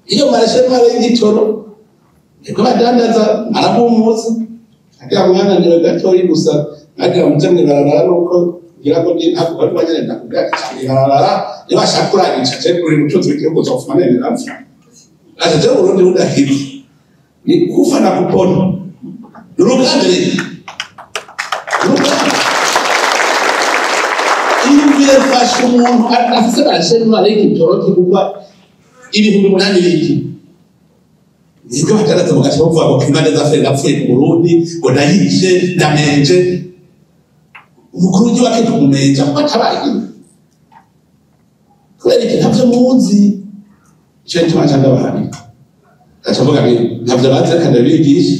iyo marashe mara y'igitoro eko badandaza arabumuza agira mwana niwe gatoyi gusa agira mutemwe barara nuko ngira ko ndi ntabwo bari banyene ndakuga barara nibashakura icaje kuri mutuzo w'igihugu zofumane niramfa ate Burundi budahiri ni kufa na kupona urugambere ibire fasha umuntu afise barashe mara y'igitoro kigurwa ibihumbi 8 biki nibyo bataraza mugacha bavuga ngo kimane zafere gapfuye mu Burundi ngo ndayishe ndamenje umukuru w'igihugu tumumenja ko atabaye kubera iki ntavyo muzi cyo tumacanga bahari acavuga ngo ntavyo bazi kandi bigisha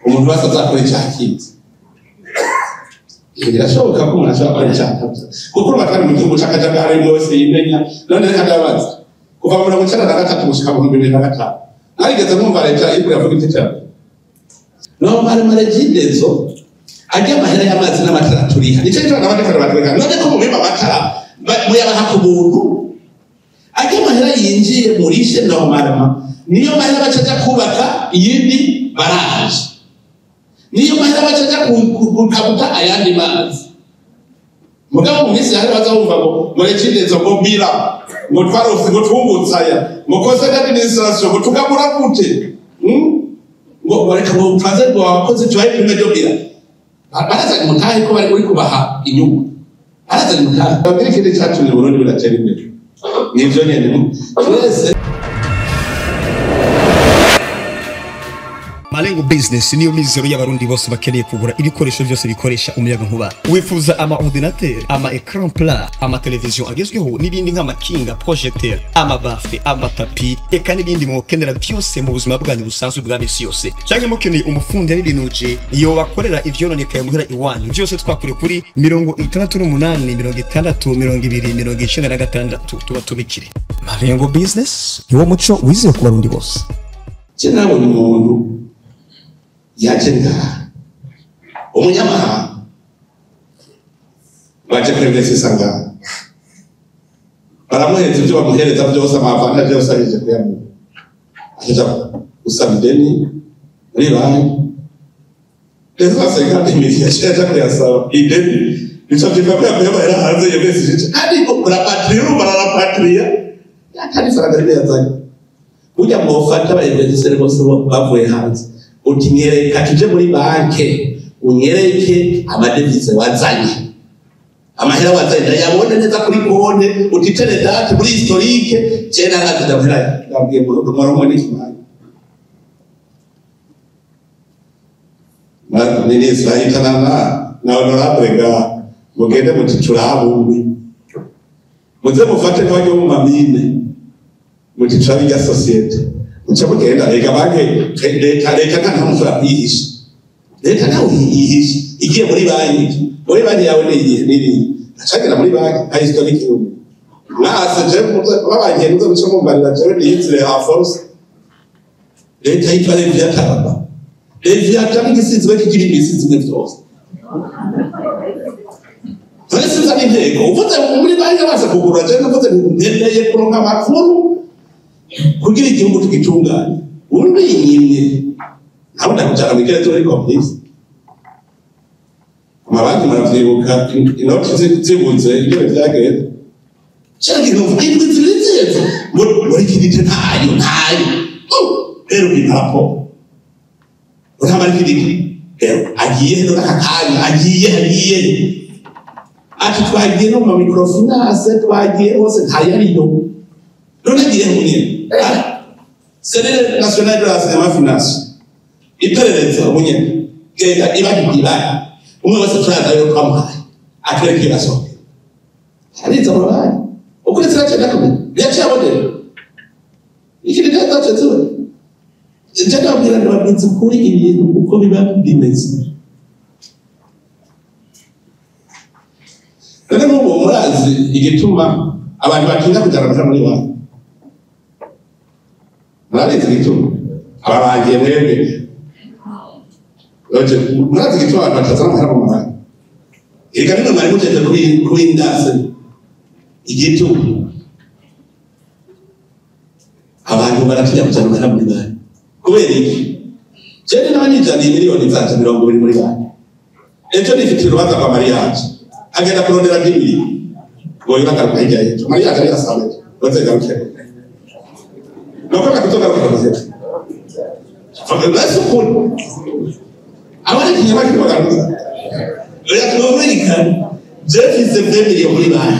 umuntu wese azakora icyakiza birashoboka ko umuntu ashobora gukora icyakiza kuko batari mu gihugu cy'akajagari yose yimenya none kandi abazi kuva mu 1993 gushika mu 2005 arigeze mwumva leta iko yavuga iti cyane no mare jindezo ajya amahera y'amazi n'amatara turiha nicyo cyo n'abandi batwega none ko mu bimba amatara muyabaha ku buntu ajya amahera yinjiye muri she no marama niyo mahera bacaja kubaka iyindi baraje niyo mahera bacaja kukabuta ayandi mazi mugabo mu minsi hari bazumva ngo muri jindezo ngo bira ngo twarose ngo twumbutsaya ngo koze administration ngo tugabura gute ngo bareka ngo ufaze ngo abakozi twaye prime de bira baraza mutahe ko bari kubaha inyungu baraza mutahe babiri kide cyacu ni Burundi biratera imbere nivyo nyene twese Malengo Business niyo mizero y'abarundi bose bakeneye kugura ibikoresho byose bikoresha umuyaga nkuba. Wifuza ama ordinateur, ama écran plat, ama television agezweho n'ibindi nk'amakinga, projecteur, ama bafle, ama tapi, eka n'ibindi mukenera byose mu buzima bwanyu busanzwe bwa bisi yose. Cyangwa mukeneye umufundi y'ibinuje iyo bakorera ivyononekaye muhira iwanyu. Byose twakure kuri 68 tuba tubikire. Malengo Business niwo muco wize ku barundi bose. Cyane umuntu yajenga umunyamahanga baje kwemeza isanga baramuhereza ibyo bamuhereza byose amavana byose arije kuyamuha aje usaba ideni muri banki rero asanga imiti yaje kuyasaba ideni nico kiva kwa yari hanze yemesije ariko barapatria yakari faranga yazanye ujya mu bafata abayobozi bose bavuye hanze utinyereka tuje muri banke unyereke amadevize wazanye amahera wazanye yabone neza kuri konte utitere date muri historique cyena radavira ngabwiye mu rumoro n'ikimana nini Israhitana na honorable ga mugende muticura habumbi muze mufate n'abajyo mu mamine muticura ya societe Uchabugenda reka banke leta kana musura yihisha leta nawe yihisha igiye muri banki yawe nini acagira muri banki ha historique yo nase je babanye nzo bico mu mbarira je niyizire ha force leta itware byataraba leta n'igisizi kigira ibisizi byose Twese zani ntego uvuze muri banki basa kugura je navuze ndendeye kuronka makuru kugira igihugu tugitunganye urundi yinyimye nabo ndakujana mu kirere turi komplisi amabanki maravyibuka inoti zibuze ibyo byagenda cyangwa ngo indwizirize muri kidite ntayo rero bipapo uramara kidite rero agiye no nakakanya agiye ati twagiye no mu microfinance twagiye hose ntayariyo none agiye munye Serere national de la finance iperereza munye genda ibagibira umwe wese turaza yo kwamuhaye atwereke basohoke ariza mabanye ukuretse cyane kumwe yacyabone ikindi cyatatu njya kubwira n'ababizi kuri ibintu uko biba bimeze none n'ubu murazi igituma abantu batinda kujana muri wa murazi igituma abarangiye mwebwe murazi igituma abantu batazana amahera mu mahanga ega nino mwari muteze kuri indase igituma abantu abantu baratinya kujana amahera muri banki kubera iki jewe n'abanyijaniye miliyoni zanje 20 muri banki ejo nifitiye urubanza rwa mariage agenda kurondera bw'ibiri ngo yubaka hirya yejo mariage ari asabe baze garuke nakora kutoka kwa mzee Fagabasi kun awali kinyama kibagaruza ya Amerika jefi september yo muri bayi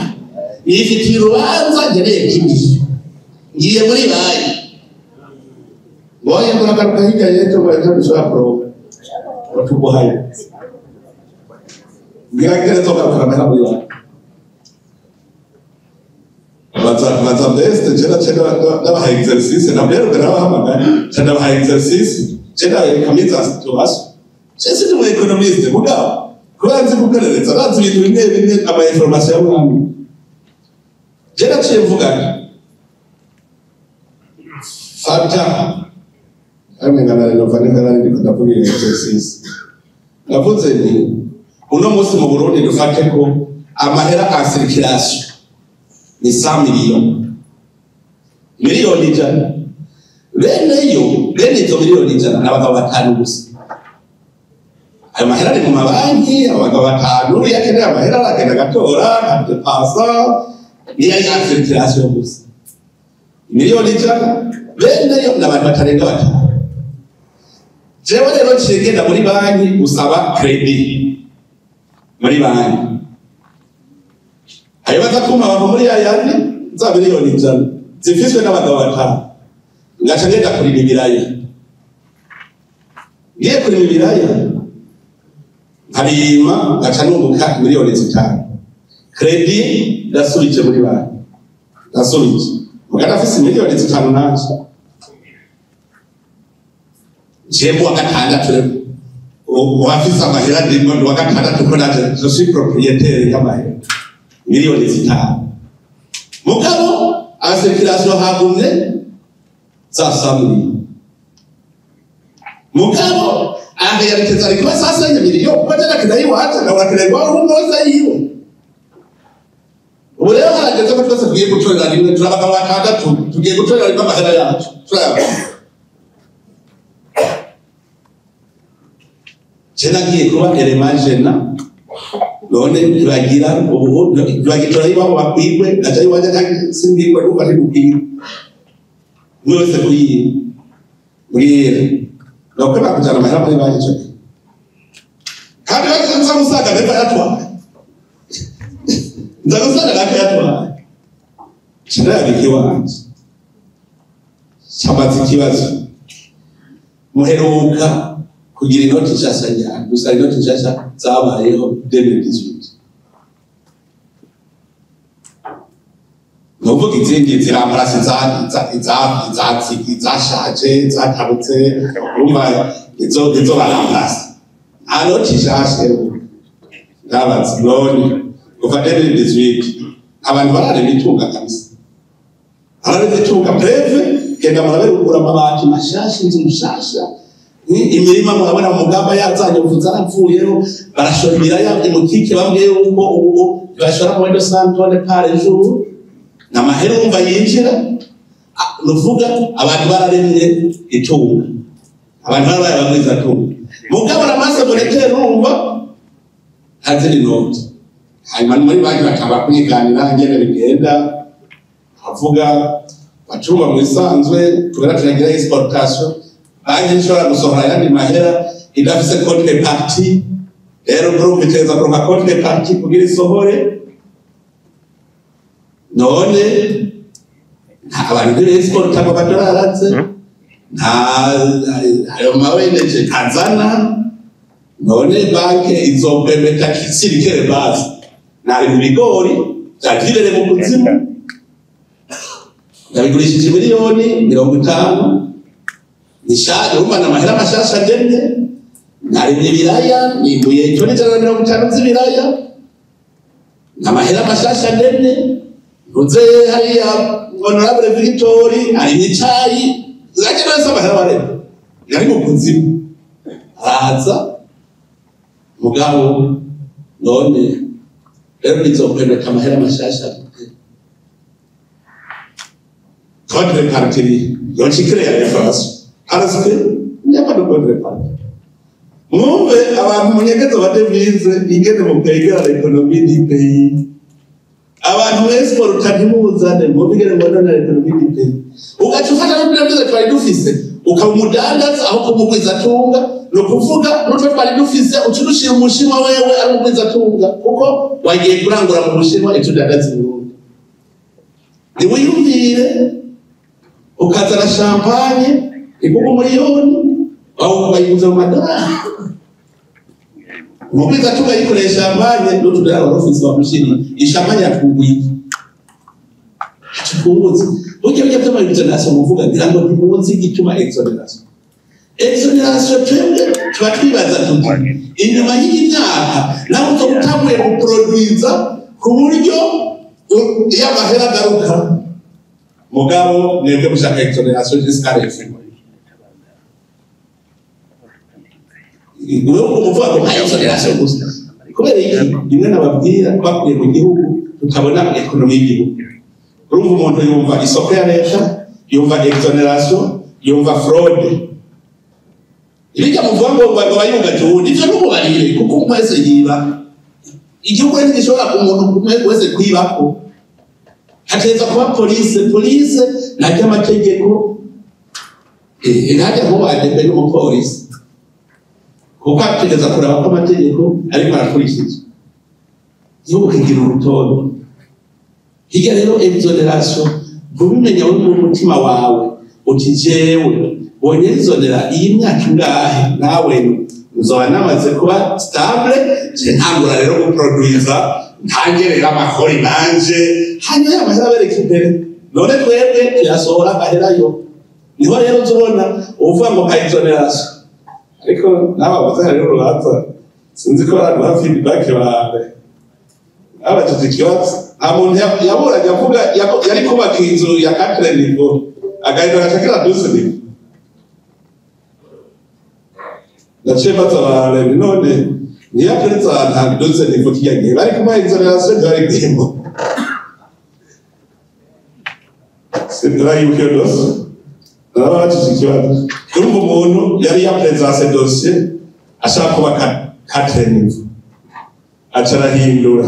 yifitiye urubanza ngereye kimwe ngiye muri bayi boye muragaruka hirya yejo baje gushaka pro batubohaye ngira toka kwa muri bayi Baza best chera n'aba exercice na bero n'abahamagara n'aba exercice chera kamiza tubaso chese ni economist mugabo kubanze kugereza bazi ibintu bimwe ama information y'abantu chera cyemvuga fata amwe ngana n'ovanira n'ikutavuga exercice navuze ni uno munsi mu Burundi dufate ko amahera a circulation ni 100 miliyoni ijana bene izo miliyoni ijana n'abagabo batanu gusa ayo mahera ari mu mabanki abagabo batanu yakeneye amahera aragenda gatora akadepasa niyo circulation gusa miliyoni ijana bene yo n'abantu batarenga batanu jewe rero cigenda muri banki gusaba credit muri banki ayo bazakuma bava muri yayandi za miliyoni ijana zifiswe n'abagabo batanu ngaca ngenda kurima ibiraya ngiye kurima ibiraya nkarima ngaca nunguka miliyoni 5 credit ndasubije muri banki ndasubije mugana afise miliyoni 5 naje jembo wagatandatu wafise amahera ndimo wagatandatu ko naje je suis propriétaire y'amahera miliyoni 5 mugabo circulation hagumye za samuri mugabo yarekeza ariko sasa miliyoni kwatana kidai wacha na wakiregwa umoza hiyo ule harageze ko twese tugiye gutorera rimwe turabaga batandatu tugiye gutorera rimwe amahera yacu jena giye kuba elemajena none turagira ubu turagitora ibaho bakwigwe gacha iwaje kandi simbirwa nuko ari gukira mwese kuyi mwire nokora kujana amahera muri banki cyo kandi bakanza musaga beva yatwa ndagusaga gacha yatwa chira bikiwanje sabazi kibazo muheruka kugira inoti nshasha cyane gusa inoti nshasha zabayeho 2018 nuvuga izindi ziramparasi zashaje zatabutse umva izo baramparasi anoti nshasha nabazi none kuva 2018 abantu barare bitunga kabisa barare bitunga breve kenda marabe ugura amabati mashasha inzu nshasha imirima murabona mugamba yazanye uvuza arapfuyeho barashora ibiraya imukike bambwiye uko ubu bashora muri Santone pare jour na mahera umva yinjira nuvuga abantu bararemye itunga abantu barabaye bagwiza tunga mugabo ramaze monetaire umva hazili note hanyuma muri banki bakaba kunyiganira ngene bigenda avuga bacunga mu isanzwe tugera tunagira exportation banki nshobora gusohora yandi mahera idafise contrepartie rero group iteza kuronka contrepartie kugira isohore none abantu bire export cyangwa badararatse ayo maweneje kazana none banki izopemeta kisirikere base nari mu bigori byagirere mu kuzimu nabigurishije miliyoni 50 nishaka umva na mahera mashasha ndende nari ibiraya nibuye 150 z'ibiraya na mahera mashasha ndende uze hariya honorable Victory ari nicayi zakira nsa mahera bare yari mu kuzimu araza mugabo none rero bizopemeka amahera mashasha contre partie Donc il crée l'inflation. Parce que il n'y a pas de bonne réponse. Mwumve abantu munyegezo badevize ingene mu kwegera l'économie du pays. Abantu exporta ntimuzane ngo bigere ngo none l'économie du pays. Ugacufata no byo twari dufise ukamudandaza aho kumugwiza tunga no kuvuga n'utwe twari dufise ucurushira umushinwa wewe ari umugwiza tunga kuko wagiye kurangura mu mushinwa itudandaza Burundi. Ni wiyumvire ukazana champagne ikugu miliyoni au bayiguza mu madolari. Mubwiza tunga yikoresha champagne no tudara ofisi wa mushini ishampagne yakugwiki. Tukunguze Oke byatuma exoneration muvuga ngira ngo ntimuzi gituma exoneration. Exoneration twebwe tuba twibaza tuti inyuma y'imyaka naho tutamuye guproduiza ku buryo y'amahera garuka mugabo nibyo gushaka exoneration jusqu'à la fin. Ngo umuvuga ngo exoneration gusa kubera iki rimwe nababwira bakwiye mu gihugu tutabona economy y'igihugu. Urumva umuntu yumva isoko ya leta, yumva exoneration, yumva fraude. Ibijya muvuga ngo bayunga cyundi cyo n'ubarire kuko umwese yiba. Igihugu ntigishobora umuntu wese kwibako. Hateza kuba police najya amategeko najya ngo badebe n'umupolisi. Kuko ategeza kuraba ko amategeko ariko arakurikizwa. Igihugu kigira urutonde. Higa rero exoneration gubimenya we mu mutima wawe uti jewe bonye exonera iyi myaka ngahe nawe uzoba namaze kuba stable je ntangura rero guproduiza ntangerera amakori banje hanyuma y'amahera bereka imbere none twebwe tuyasohora aherayo niho rero uzobona uvuga ngo exoneration ariko nababaza rero rubanza sinzi ko ari feedback bawe abatekiwatsi amuntu yaburanye avuga yari kubaka inzu ya 4 niveau agahita agashakira 12 niveau ndacheba tsabale none niyapereza nta 12 niveau kiyagiye bari kuma exoneration bari gemo sindira yuko dos abatekiwatsi kumva umuntu yari yapereza ce dossier ashaka kubaka 4 niveau acarahindura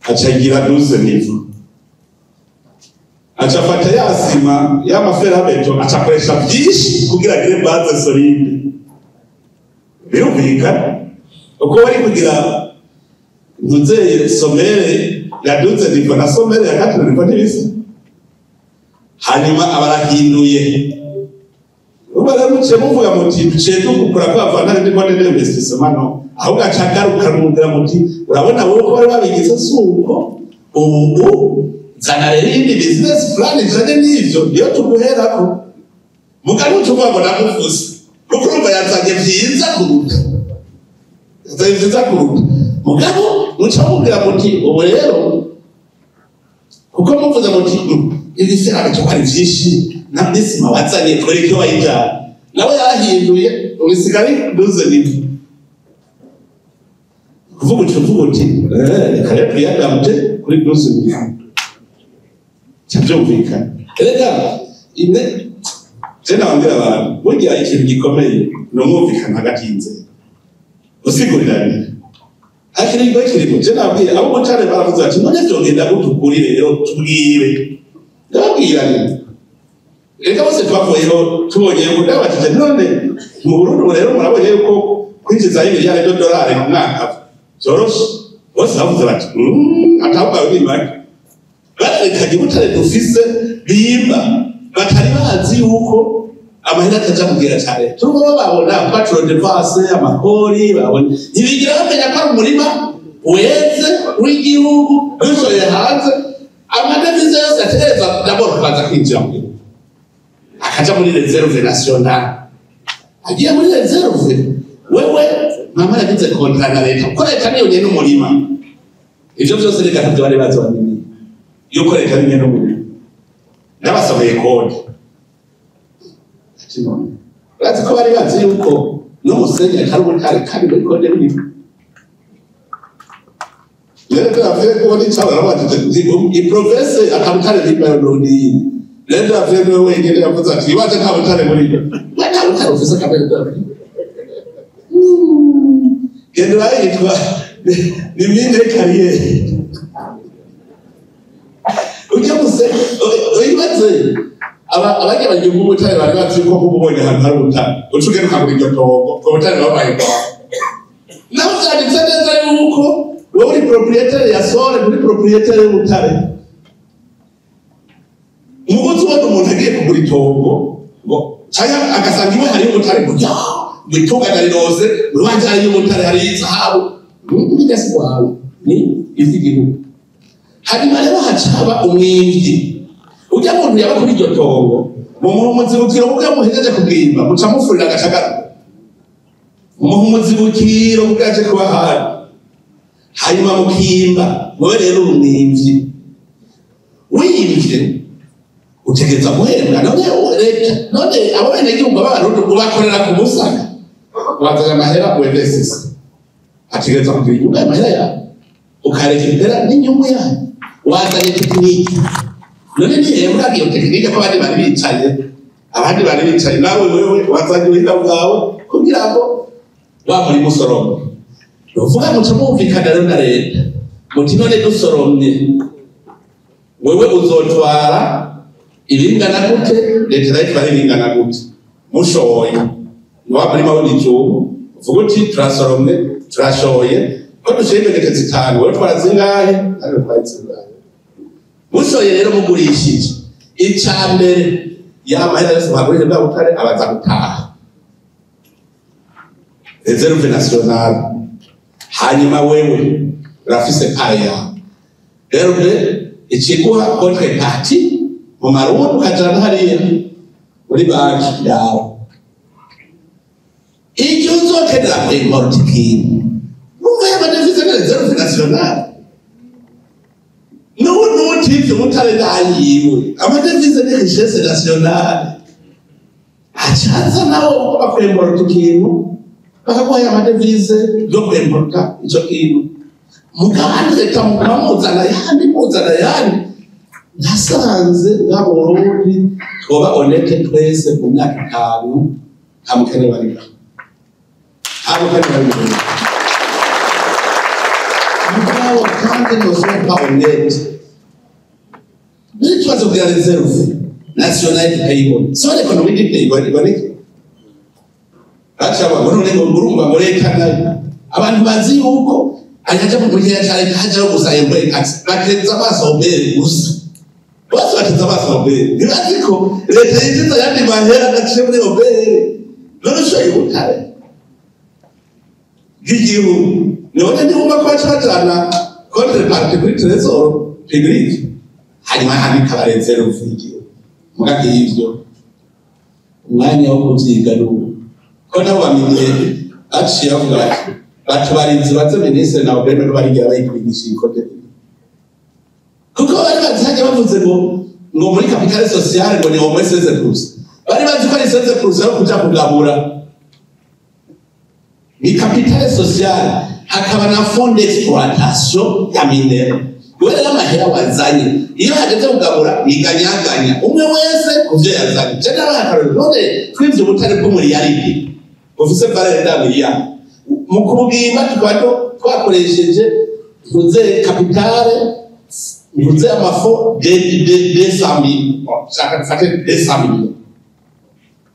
achagira 12 niveau achafata yasima y'amafera beto achakoresha byinshi kugira gire base solide birumvika uko bari kugira nuzeye somere ya 12 niveau na somere ya 4 niveau n'ibisi hanyuma abarahinduye ubaramuce muvuga muti duce dukura kwavana n'ibone n'investissement no aho gacagaruka rumundira muti urabona wowe ko bari babigize suko ubu zana rero indi business plan ijanye n'ivyo iyo tuguherako mugani tuvuga ngo namuvuze kuko urumva yazanye vyiza kuruta mugabo muca mubwira muti ubu rero kuko muvuze muti iri sera cyo kwari vyinshi na bisima wazanye kuri cyo wayijana nawe yahinduye ubisigari 12 nibi kuvuga uti kare priyagamje kuri 12 nibi cyumvikana rega ine tena wambira abantu burya ikintu gikomeye no mwumvikana hagati y'inzego usigurirana akiri ngo kiri je nabwira abo mutare baravuze ati none byogenda gutukurire rero tubwire ndabwiranye reka bose twavuyeho tubonye ngo ndabatije none mu Burundi rero murabonye yuko kwinjiza $1 miliyari mu mwaka zoroshe bose bavuze bati atavuga bimake bareka gibutare dufise bimba batari bazi yuko amahera ataja kugira cyane turumva babona patron de passe amakori babona ibigira bamenya ko umurima weze w'igihugu bishoye hanze amadevize yose atereza d'abord kubanza kwinjira mu gihugu akaja muri reserve nationale agiye muri reserve wewe mama yagize contrat na leta ko leta niyo nyene umurima ivyo byose reka tabyo bari bazobamenya yuko leta ari nyene umurima n'abasohoye kode Ati ko bari bazi yuko no musenye kari ubutare kandi muri kode bimwe rero afite ko ni cyabara batije i province akabutare bimwe n'undi rero avyewe wenyene yavuze ati iwaje nta butare muri byo nta butare ufise kamere dore genda yitwa ni mine kariyeri ujya muse uyibaze abajya bagiye mu butare bari bazi ko kubonye ahantu hari ubutare ucugenda ukagura iryo tongo ubwo butare babaye bwawe nawe byanditse neza yuko wowe uri proprietaire ya sole uri proprietaire y'ubutare umuguzi ubona umuntu agiye kugura itongo ngo cyangwa agasanga iwe hariyo ubutare burya bitunganya riroze urubanza hariyo ubutare hariyo izahabu n'igasi wawe ni ivy'igihugu hanyuma rero hacaba umwimvyi ujya muntu yaba kuri iryo tongo mumuha umuzibukiro kuko yamuhejeje kubwimba muca mufurira agacagara mumuha umuzibukiro kuko yaje kuba hari hanyuma mukimba wowe rero umwimvyi wiyimvye utegereza guhembwa none abo benegihugu b'abarundi ubakorera ku musaga ubazanya amahera uevesisi ategereza kugira inyungu y'amahera yawe ukareka impera n'inyungu yawe wazanye tekiniki none nihembwa iyo tekinike ko abandi bari bicaye nawe wewe wazanye ubuhinga bwawe kugira ngo wamuri musoromwe uvuga muca mwumvikana rero na leta muti none dusoromye wewe uzotwara ibingana gute leta nayo itwara ibingana gute mushoye niwamurima w'igicumbi uvuga uti turasoromye turashoye ko dushoye imbegete zitanu wewe twara zingahe nawe twara zingahe mushoye rero mugurishije icambere y'amahera yose bagurije bwa butare abaza gutaha reserve nationale hanyuma wewe urafise kaya rero ikiguha contrepartie mu marundi ukajana hariya muri banki yawe icyo uzokenera kuri mortikini numva y'amadevize na reserve nationale n'ubutivye umutare nayiwe amadevize ni richesse nationale acaza nawo bakwembora ikintu bakaguha amadevize yo kwemborka ico kintu mugabane leta muzana yandi nasanze nk'abarundi twoba honete twese mu myaka 5 nta mukene barika mugabo kandi nosoka honete nitwazo kugira reserve nationale tukayibona so economic iboneke acha babone ngo ngurumba ngo leta nayo abantu bazi yuko ajaja mu gihe cyane haja gusayembe bakeza basombere gusa bose bateza basombere nibaziko leta yinjiza yandi mahera gaciye muri obere none sho yubutare gigihu none ndi umba kwa cyatana contre parti kuri trésor public hanyuma habikabarenze rufiki mugati y'ivyo umwanya wo kuvyiga n'ubu ko nabo bamenye aciye avuga batubarinzi baze ministre na obere no barigira bayikwigisha ikote kuko bari bazajya bavuze ngo muri capitale sociale ngo ni au moins 16%. Bari bazi ko ari 16% yo kuja kugabura. Ni capitale sociale hakaba na fond d'exploitation ya minero. Wewe na mahera wazanye. Iyo hageze kugabura iganyaganya. Umwe wese kuvyo yazanye. Tena bakarero none twivye butare bwo muri yaridi. Office bare ndami ya. Mukubwima twado twakoresheje tuze capitale Mvuze amafo de 100,000. Shaka fate de 100,000.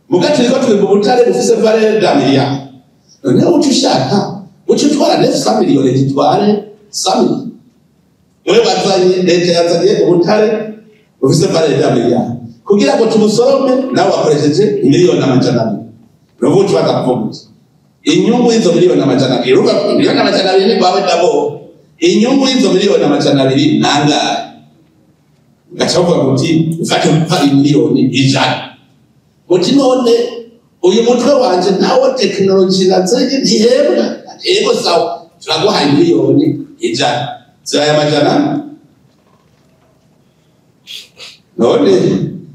Mugati liko tulibu butare bufise valeur da milliard. None utushaka ututwara de 100 million etware 100,000. Wewe bazanye leta yazanye ubutare bufise valeur da milliard. Kugira ngo tumusorome nawe wakoresheje miliyoni amajana. Novuga twaza kuvuga. Inyungu hizo miliyoni amajana. Iruka miliyoni amajana ni bawe dabo. Inyungu hizo miliyoni amajana 2 nanga gachavuga kuti ufate mpari miliyoni 100 kuti none uyu mutwe wanje nawo technology nazenye ntihebwa ego sawa turaguha miliyoni 100 zaya amajana none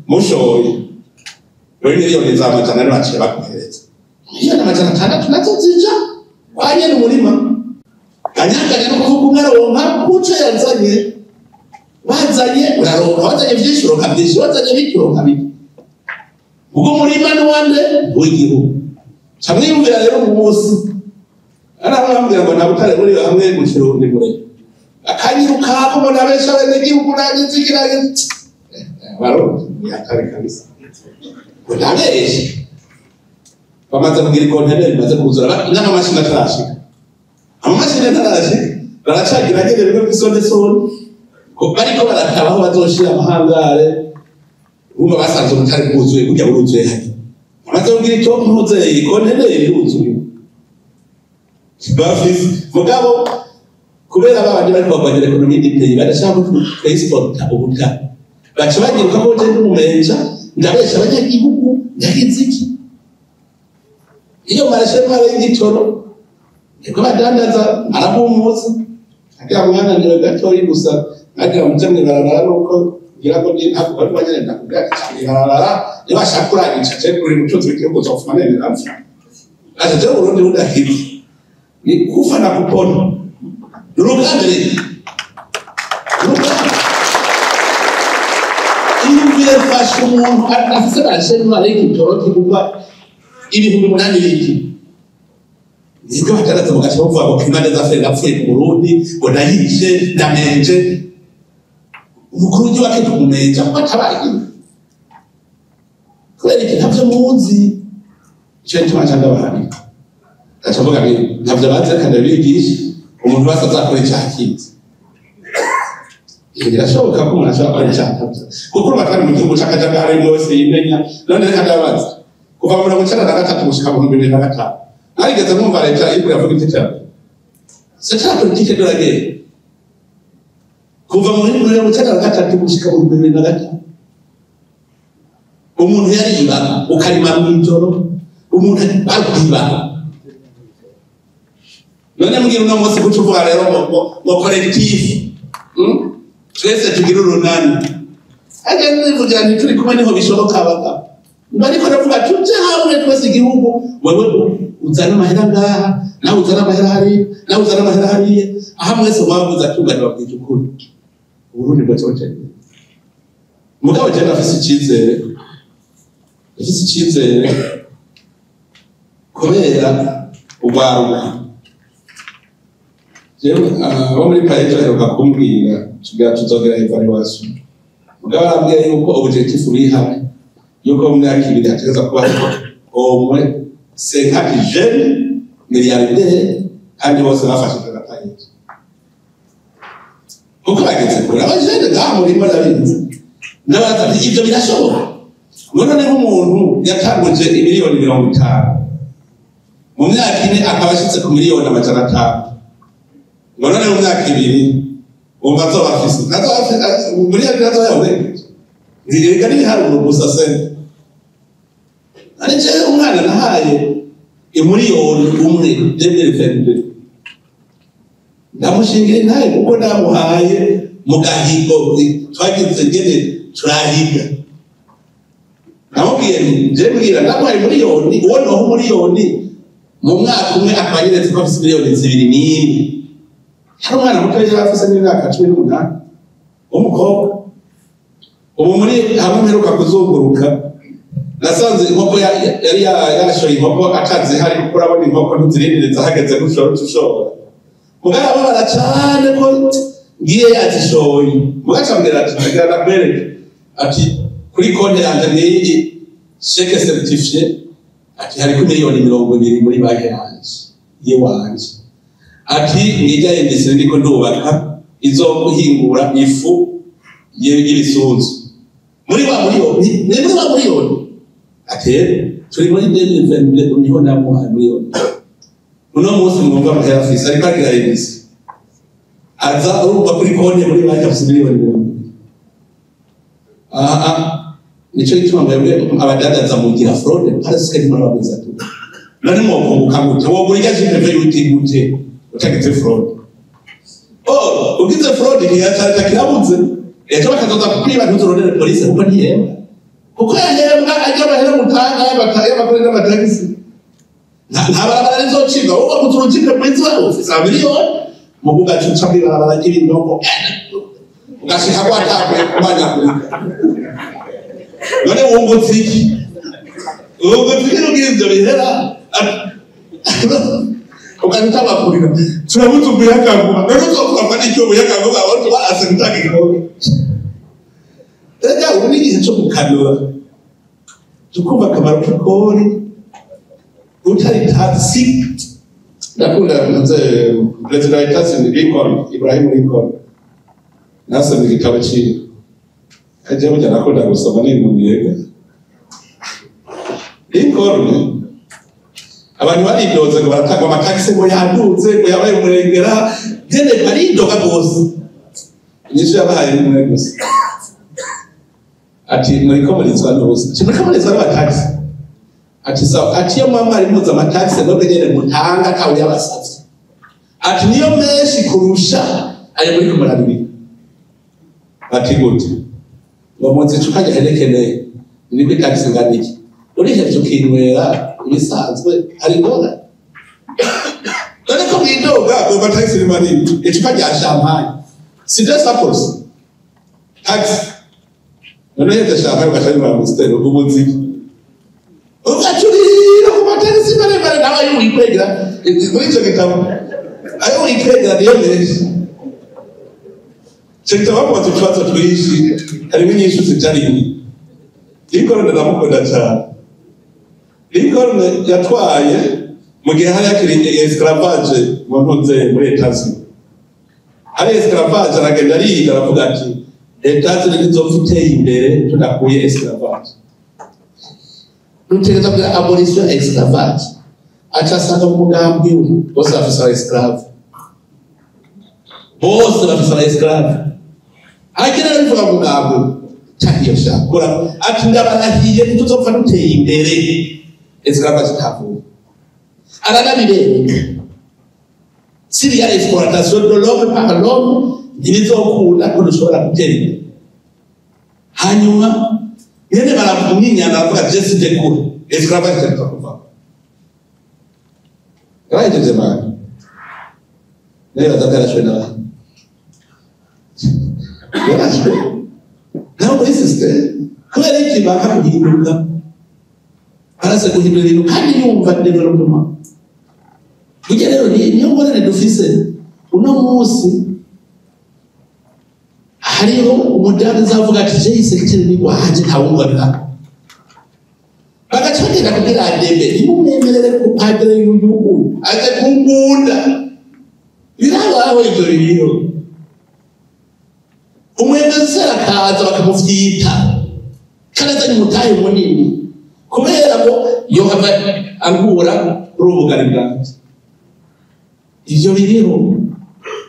mushoye miliyoni za amajana n'abaciye bakuhereza miliyoni amajana 6 nazo zija wanye n'umurima kanyanga no kuvuga umwana wonka kuco yazanye wazanye uraronka wazanye byinshi uronka byinshi wazanye biki uronka biki ubwo murima ni wande w'igihugu camwe yumvira rero mu munsi arabambwira ngo nabutare muri hamwe mu Kirundi mure akanyiruka kubona benshi abenegihugu nagizikirage baro yakare kabisa unabeshi bamaze kugira ikontere bimaze kuzura inama mashini atarashika amamashini atarashika baracagira ngene bigo bisonde sone ko bariko baratabaho bazoshira amahangare umva basanze umutari kuzuye kujya uruzuye haki amaze kugira icyo mpuze ikontere yuzuye bafise mugabo kubera babandi bari kwagwanya ekonomi y'iteye badashaka ko export ubuta baca bagiruka ko je n'umumenja ndabesha abanyagihugu yagiziki iyo marashe mara y'igitoro eko badandaza arabumuza agira mwana niwe gatoyi gusa agira mutemwe barabara nuko gira ko ndi ntabwo bari bagenda kugira cyane barabara nibashakura icaje kuri mutuzo w'igihugu zofumane biramfya aje Burundi budahiri ni kufa na kupona Rugambere Imbere fashe umuntu afise barashe mara y'igitoro kigugwa ibihumbi 8 biki nibyo bataraza mugace bavuga ko kimane zafere gapfuye mu Burundi ngo nayishe ndamenje umukuru w'igihugu kumumenja ko atabaye kubera iki ntavyo muzi cyo tumacanga bahari acavuga ngo ntavyo baze kandi bigisha umuntu wese azakora icyakiza birashoboka ko umuntu ashobora gukora icyakiza kuko batari mu gihugu cy'akajagari wese yimenya none reka ndabaza kuva mu 1993 gushika mu 2005 arigeze mwumva leta iri kuvuga iki cyane c'est la politique de la guerre kuva mu 1993 gushika mu 2005 umuntu yariba ukarima mu ijoro umuntu akwiba none mbwira uno munsi kucuvuga rero ngo collectif twese tugira urunani agende kugira ngo turi kumwe niho bishoboka baka bariko ndavuga tuje hamwe twese igihugu wewe uzana amahera ngaha nawe uzana amahera hari nawe uzana amahera hari aha mwese mwavuze atungana bakije ukuri Burundi bwo cyoce mugabo je nafise icyizere kubera ugwaruka abo muri paejo aheruka kumbwira tugira tuzogera evaluation mugabo arambwira yuko objectif uri hamwe yuko mu myaka 2 hategeza kuba omwe 50 jeunes milliardaires kandi bose bafashije agapaejo kuko bageze kure abajene ngamuri marabizi n'abatati ibyo birashoboka none nk'umuntu yatanguje miliyoni 50 mu myaka 4 akabashitse ku miliyoni 500 none mu myaka 2 umva zobafise muri yazo yawe ndireka ni haruguru gusa se arije umwana nahaye imiliyoni 1 2022 ndamushingira naye kuko ndamuhaye mu gahigo twagize ngene turahiga namubwiye nje mbwira ndamuhaye miliyoni uwo miliyoni mu mwaka umwe akanyeretse ko afise miliyoni 2 hari umwana muto yari afise n'imyaka 18 umukobwa ubu muri hamwe mperuka kuzunguruka nasanze inkoko yari yashoye inkoko akazi hari gukora abona inkoko ntuzirindiriza hageze gushora mugabo baracane ko ngiye yazishoye mugacambira ati agira nakwereke ati kuri konti yanjye niyi chèque certifié ati hari ku miliyoni 20 muri banki yanjye yewanje ati ngijya yendese ndiko ndubaka izo guhingura ifu y'ibisunzu muri wa miliyoni ati turi muri 2022 niho namuha miliyoni uno munsi mwumva muhera fisi ariko agira yendese aza urumva kuri konti muri banki afite miliyoni 20 nico gituma mwebwe abadandaza mugira fraude parasike nimara babuza tu nani mwokunguka gute wogurija jipe yuti gute utagite fraude ugize fraude ntiyataka kirabuze ejo bakazoza kukwiba ntuzorondere polisi kuko ntiyemba kuko yahembwa ajya bahera mutanga y'abakorera n'amatagisi nta barabara rizocibwa wowe muturukire mwiza ufise miliyoni mubuga cuca bibarabara ry'ibinoko ugashika kwa takuye kumanya kurika none wungutiki n'ubw'ibyo bihera ukanita bakurira turabuze umuyagankuba none uzokuba n'icyo umuyagankuba abantu baraze gutanga igikombe reka ubu ni igihe cyo gukanura tukumva akamaro k'ikori utari taxi ndakunda perezida wa Etasin Lincoln Ibrahim Lincoln nasomye igitabo cyiwe kajya burya nakunda gusoma n'intumiyega Lincoln abantu baridoze ngo baratanga amatagisi ngo yadutse ngo yabaye umurengera nyene baridoga gose inyishu yabahaye n'umwe gusa ati muriko murizwa n'ubusa muriko murizwa n'amatagisi ati sawa ati yo mama ari muza amatagisi ngo nyene mutanga kawe y'abasavye ati niyo menshi kurusha ari muri kumurabiri ati gute ngo muzi cukajya herekene ni kuri tagisi nganiki uri hejuru kinwera ibisanzwe ari ngora none ko mwidoga ngo amatagisi ni manini icupa rya champagne si just apples taxi none hejuru champagne ugashaka mu Amstel ubuzi ugacurira ku matagisi maremare nawe wikwegera muri icyo gitabo ayo wikwegera niyo menshi cyo bamubaza utubazo twishi harimo inyishu zitarimo Lincoln ndamukunda cyane Lincoln yatwaye mu gihe hari yakiri esclavage mu ntunze muri Etasin hari esclavage aragenda ariga aravuga ati Etasin ntizofite imbere tudakuye esclavage nutegeza kugira abolition esclavage acasanga mu mugambi we bose bafise esclave bose bafise esclave agera bivuga mu mugambi cyangwa shakora ati ndabarahiye ntituzopfa duteye imbere esclavage tavu aranabibereka siriya exploitation de l'homme par l'homme ntibizokunda ko dushobora gutera imbere hanyuma nyene baravuminyana baravuga jesi de cour esclavage tavu yabayeje mani nayo bazakarashwe n'abantu yarashwe naho muri system kubera iki baka guhinduka arase guhindura ibintu kandi yumva development burya rero niyo ngorane dufise uno munsi hariho umudamu uzavuga ati jeyi sekiteri ni waje ntawumvaga bagacagenda kugira adebe nimumwemerere ku padre y'ugihugu aze kumbunda birabaho ibyo bintu umwemezi arakaza bakamufyita kanazanye umutahe munini kubera ngo yohava angura urubugari bwanjye ivyo biriho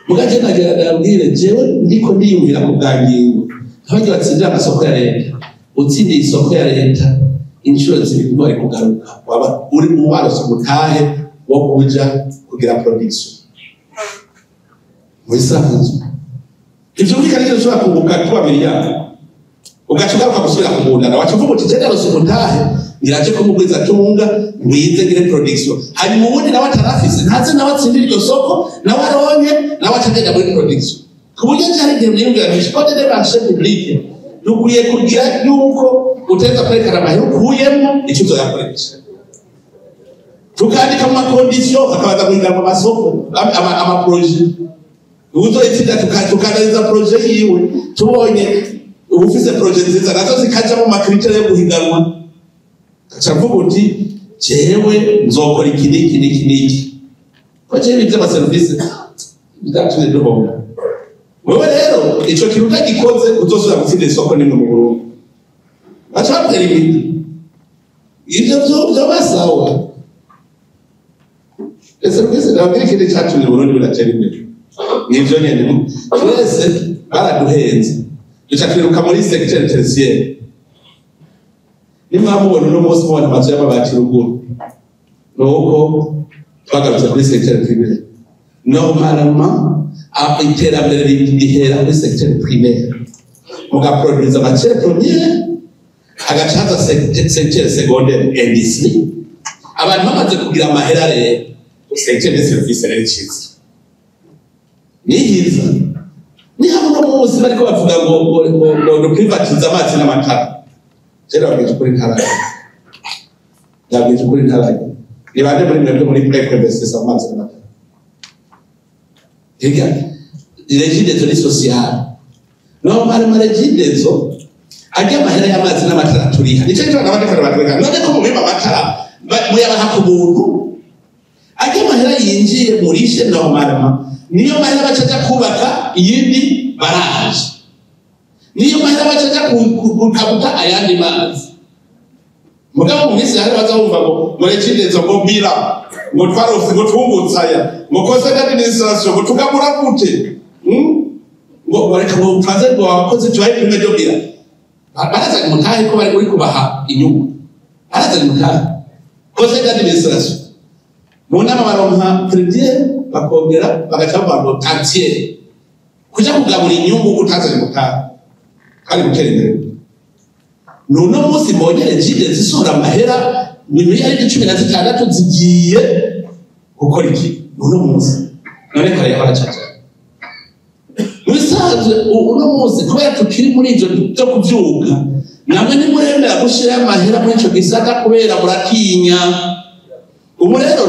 mugaje nagera ndabwire jewe ndiko ndiyumvira ku bwangingo abandi batsindira amasoko ya leta utsindiye isoko ya leta inshuro zibiri bari kugaruka waba uri mu barose umutahe wo kuja kugira production mwisanzu ivyo muri kanike ushobora kunguka 2 miliyari ugacuka ukagusubira kumundana wacuvuga uti tenda rose umutahe niraje kumugwiza tunga ngwize ngire production hanyuma ubundi nawe atarafise ntaze nawe atsindira iryo soko nawe aronye nawe atagenda muri production ku buryo cyari igihe mwiyumvira code de marché public dukwiye kugira yuko uteza kwerekana amahera ukuyemo icyo uzoyakoresha tukandika mu makondisiyo bakabaza guhindura mu masoko amaproje uzoyitsinda tukanaliza proje yiwe tubonye ubufise proje nziza nazo zikaja mu makritere yo guhiganwa kacavuga uti jewe nzokora iki n'iki ko jewe ibyo amaserivisi bidatumye duhomba wewe rero ico kintu utagikoze uzosubira gutsinda isoko nimwe mu Burundi bacabwira ibintu ibyo byo basawa serivisi nabwira ikindi cyatumye Burundi buratera imbere nivyo nyene twese baraduhenze ducakwiruka muri secteur tertiaire nimwamubona no munsi mubona amazu y'amabati ruguru nuko twagarutse kuri secteur primaire normalement iterambere rihera kuri secteur primaire mugaproduza matière première agacaza secteur secondaire industrie abantu bamaze kugira amahera rero secteur de service rero ciza nihiza ni hamwe no munsi bariko bavuga ngo privatize amazi n'amatara rero bagiye kuri ntaraye ni bande muri mwebwe muri privatize amazi n'amatara ega regidezo ni social no regidezo ajya amahera y'amazi n'amatara turiha nicyo cyo n'abandi kandi batweka none ko mubima amatara muyabaha ku buntu ajya amahera yinjiye muri she normalement niyo mahera bacaja kubaka iyindi baraje niyo mahera bacaja kukabuta ayandi mazi mugabo mu minsi hari bazumva ngo regidezo ngo bira ngo twarose ngo twungutsaya ngo kosa d'administration ngo tugabura gute ngo bareka ngo twaze ngo abakozi tubaye prime de bira baraza mutahe ko bari kubaha inyungu baraza mutahe kosa d'administration mu nama baronka crédit bakongera bagaca bavana tantier kuja kugabura inyungu utaze mutahe kandi gutera imbere none munsi mbonye Regide zisora amahera miliyari 16 zigiye gukora iki none munsi none kare yabaracaca musanzwe uno munsi kubera tukiri muri ivyo byo kuvyuka namwe ni muremera gushira amahera muri ico gisaka kubera muratinya ubu rero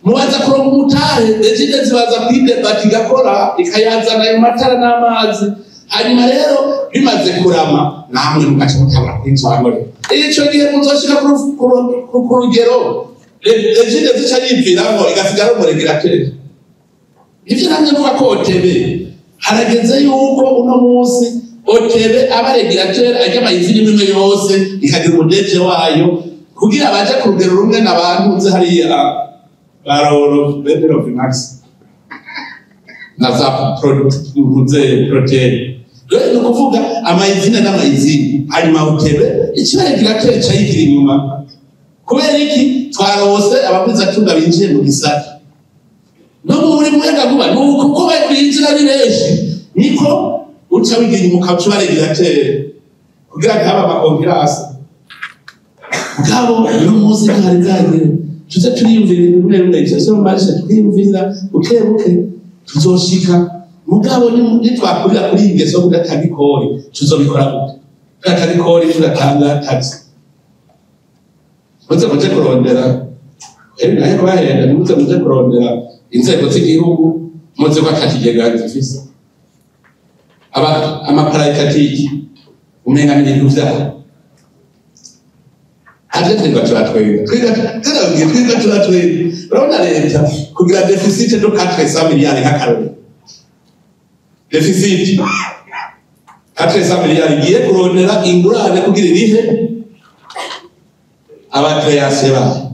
mubaza kuronka umutahe Regide zibaza kwidebata igakora ikayazana ayo matara n'amazi hanyuma rero bimaze kurama namwe mugaca mutabura kwinjira muri ico gihe muzoshika ku rugero Regide zica yimviramwo igasigara mu regulateur ivyo namwe nuko ko OTB harageze yuko uno munsi OTB aba regulateur ajya amayizini imwe yose ikagira umudeje wayo kugira baje ku rugero rumwe n'abantu ze hariya baroro bedero Max na za product protein rero no kuvuga amayizina n'amayizini hanyuma OTB ikiba regulateur cyayigira inyuma kubera iki twarose abavuza tunga binjiye mu gisaka no muri muyaga kuba nuko ko bari kwinjira ari benshi niko uca wigira mu kacu regulateur kugira ngo haba amakonferanse mugabo no muzi hari zagire tuze turiyumvira ibintu bimwe cyose mbaje twiyumvira bukebuke tuzoshika mugabo ni twakurira kuri ingeso kudatanga ikori tuzobikora gute tudatanga ikori tudatanga tax muze kurondera naye bahenda muze kurondera inzego z'igihugu muze ko atakigega gifise amaparakatiki umenga n'ibintu vyabo twiga turatwega urabona leta kugira deficit do 400 miliyari nk'akarori deficit 400 miliyari igiye kurondera ingurane kugira irihe abakreyase bayo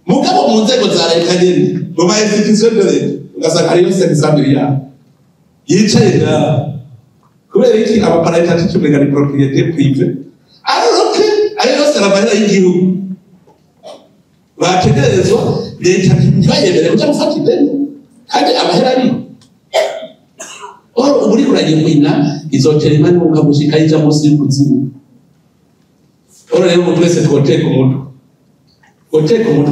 mugabo mu nzego za leta nyene mu ma institution de leta ugasanga hariyo 500 miliyari yicaye ngaho kubera iki abaparakatiki umenga ni propriété privée ayo yose arabahera y'igihugu bategerezwa leta ntibayemere kuja gufata ideni kandi amahera ari oro uburi kuragiye kwina izotera imani ukagushika ija munsi y'ikuzimu oro rero umuntu wese twoteka umuntu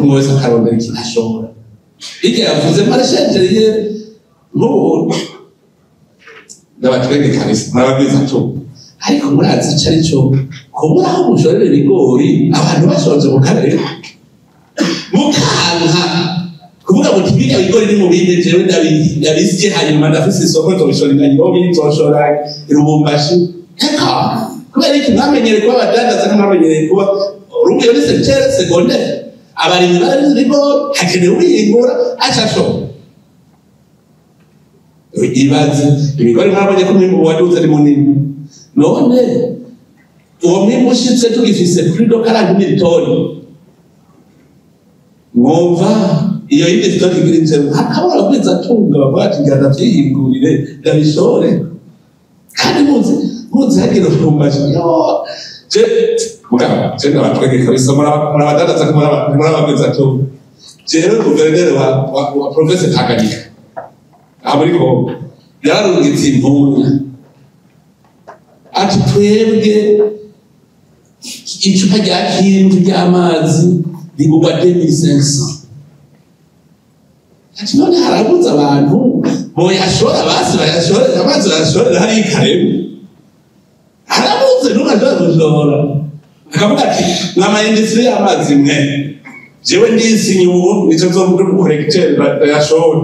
mwese akarondera ikintu ashobora ike yavuze marashenjeriye nk'ubu n'abatwenge kabisa n'abagwiza tu ariko murazi ico ari cyo kubura aho mushorera ibigori abantu bashonje mu karere mukanka kuvuga ngo tibiga ibigori ni mu bindi jewe ndabisye hanyuma ndafise isoko nzoshora inganyiro nzoshora irubumbashi eka kubera iki mwamenyere kuba abadandaza n'amamenyere kuba urubuye ni secteur secondaire abarimyi barabizi ibigori hakenewe uyingura acashobora ibaze ibigori mwabonye ko mwimbu waduze ari munini none uwo mwimbu ushitse tugifise plus de 40 tonnes mwumva iyo yindi stock igirinze hakabura kwiza tunga babatigana byihingurire ndabishore kandi muzi hagira ukumbaje je mugaba je nabatwege kabisa murabadadaza murabagwiza tunga jewe guverineri wa province Tanganyika aburiko yararungitse impunga ati twebwe icupa rya kintu ry'amazi rigugwa 2500 ati none harabuza abantu boyashora basi bayashora amazi bayashora hari ikaremu harabuze ntukaja gushora akavuga ati nama industry y'amazi mwe jewe ndisi nyubu nico zovuga ku collecteur bayashora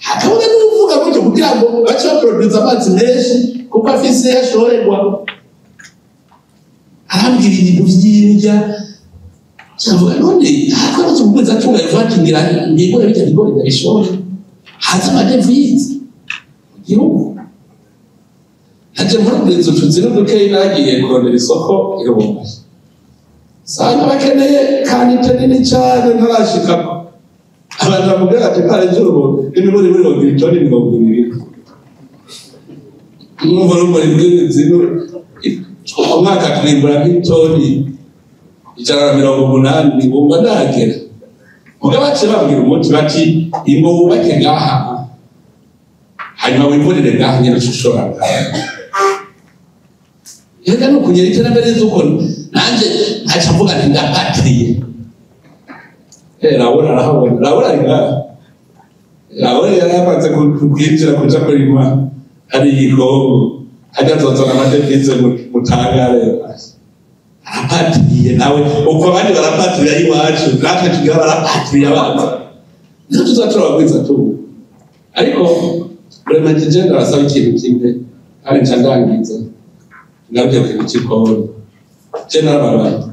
hakavuga n'uvuga gutyo kugira ngo bace produce amazi menshi kuko afise yashorerwa arambwira ibintu vy'irya cyangwa none hakaba cyumbuza tunga ivatingira ngikora bijya bigori ndabishora haza amadevize gihugu haje muri izo tuzira duke nagiye kurondera isoko irumba sana bakeneye kandi tenini cyane ntarashika abantu bavuga ati kare juru imiburi muri robitoni ngobiri n'umuvoro muri bw'izino umwaka twimbura nk'itoni 180 bumva ndagera mugabo bace babwira umuti bati ingo wubake ngaha hanyuma wimburire ngaha nyine ushobora yega no kunyera iterambere z'uko nanje nkaca mvuga nti ndapatriye Raura ngaha Raura yarapanze kukwinjira kuja kurima hari igogo hajya nzozana amadevize mutangare arapatiriye nawe uko abandi barapatiriye iwacu natwe tugira barapatiriye abantu nizo tuzatura abagwiza tu ariko vraiment genda basaba ikintu kimwe kandi ncandangiza nabyo kintu kikora genda barabara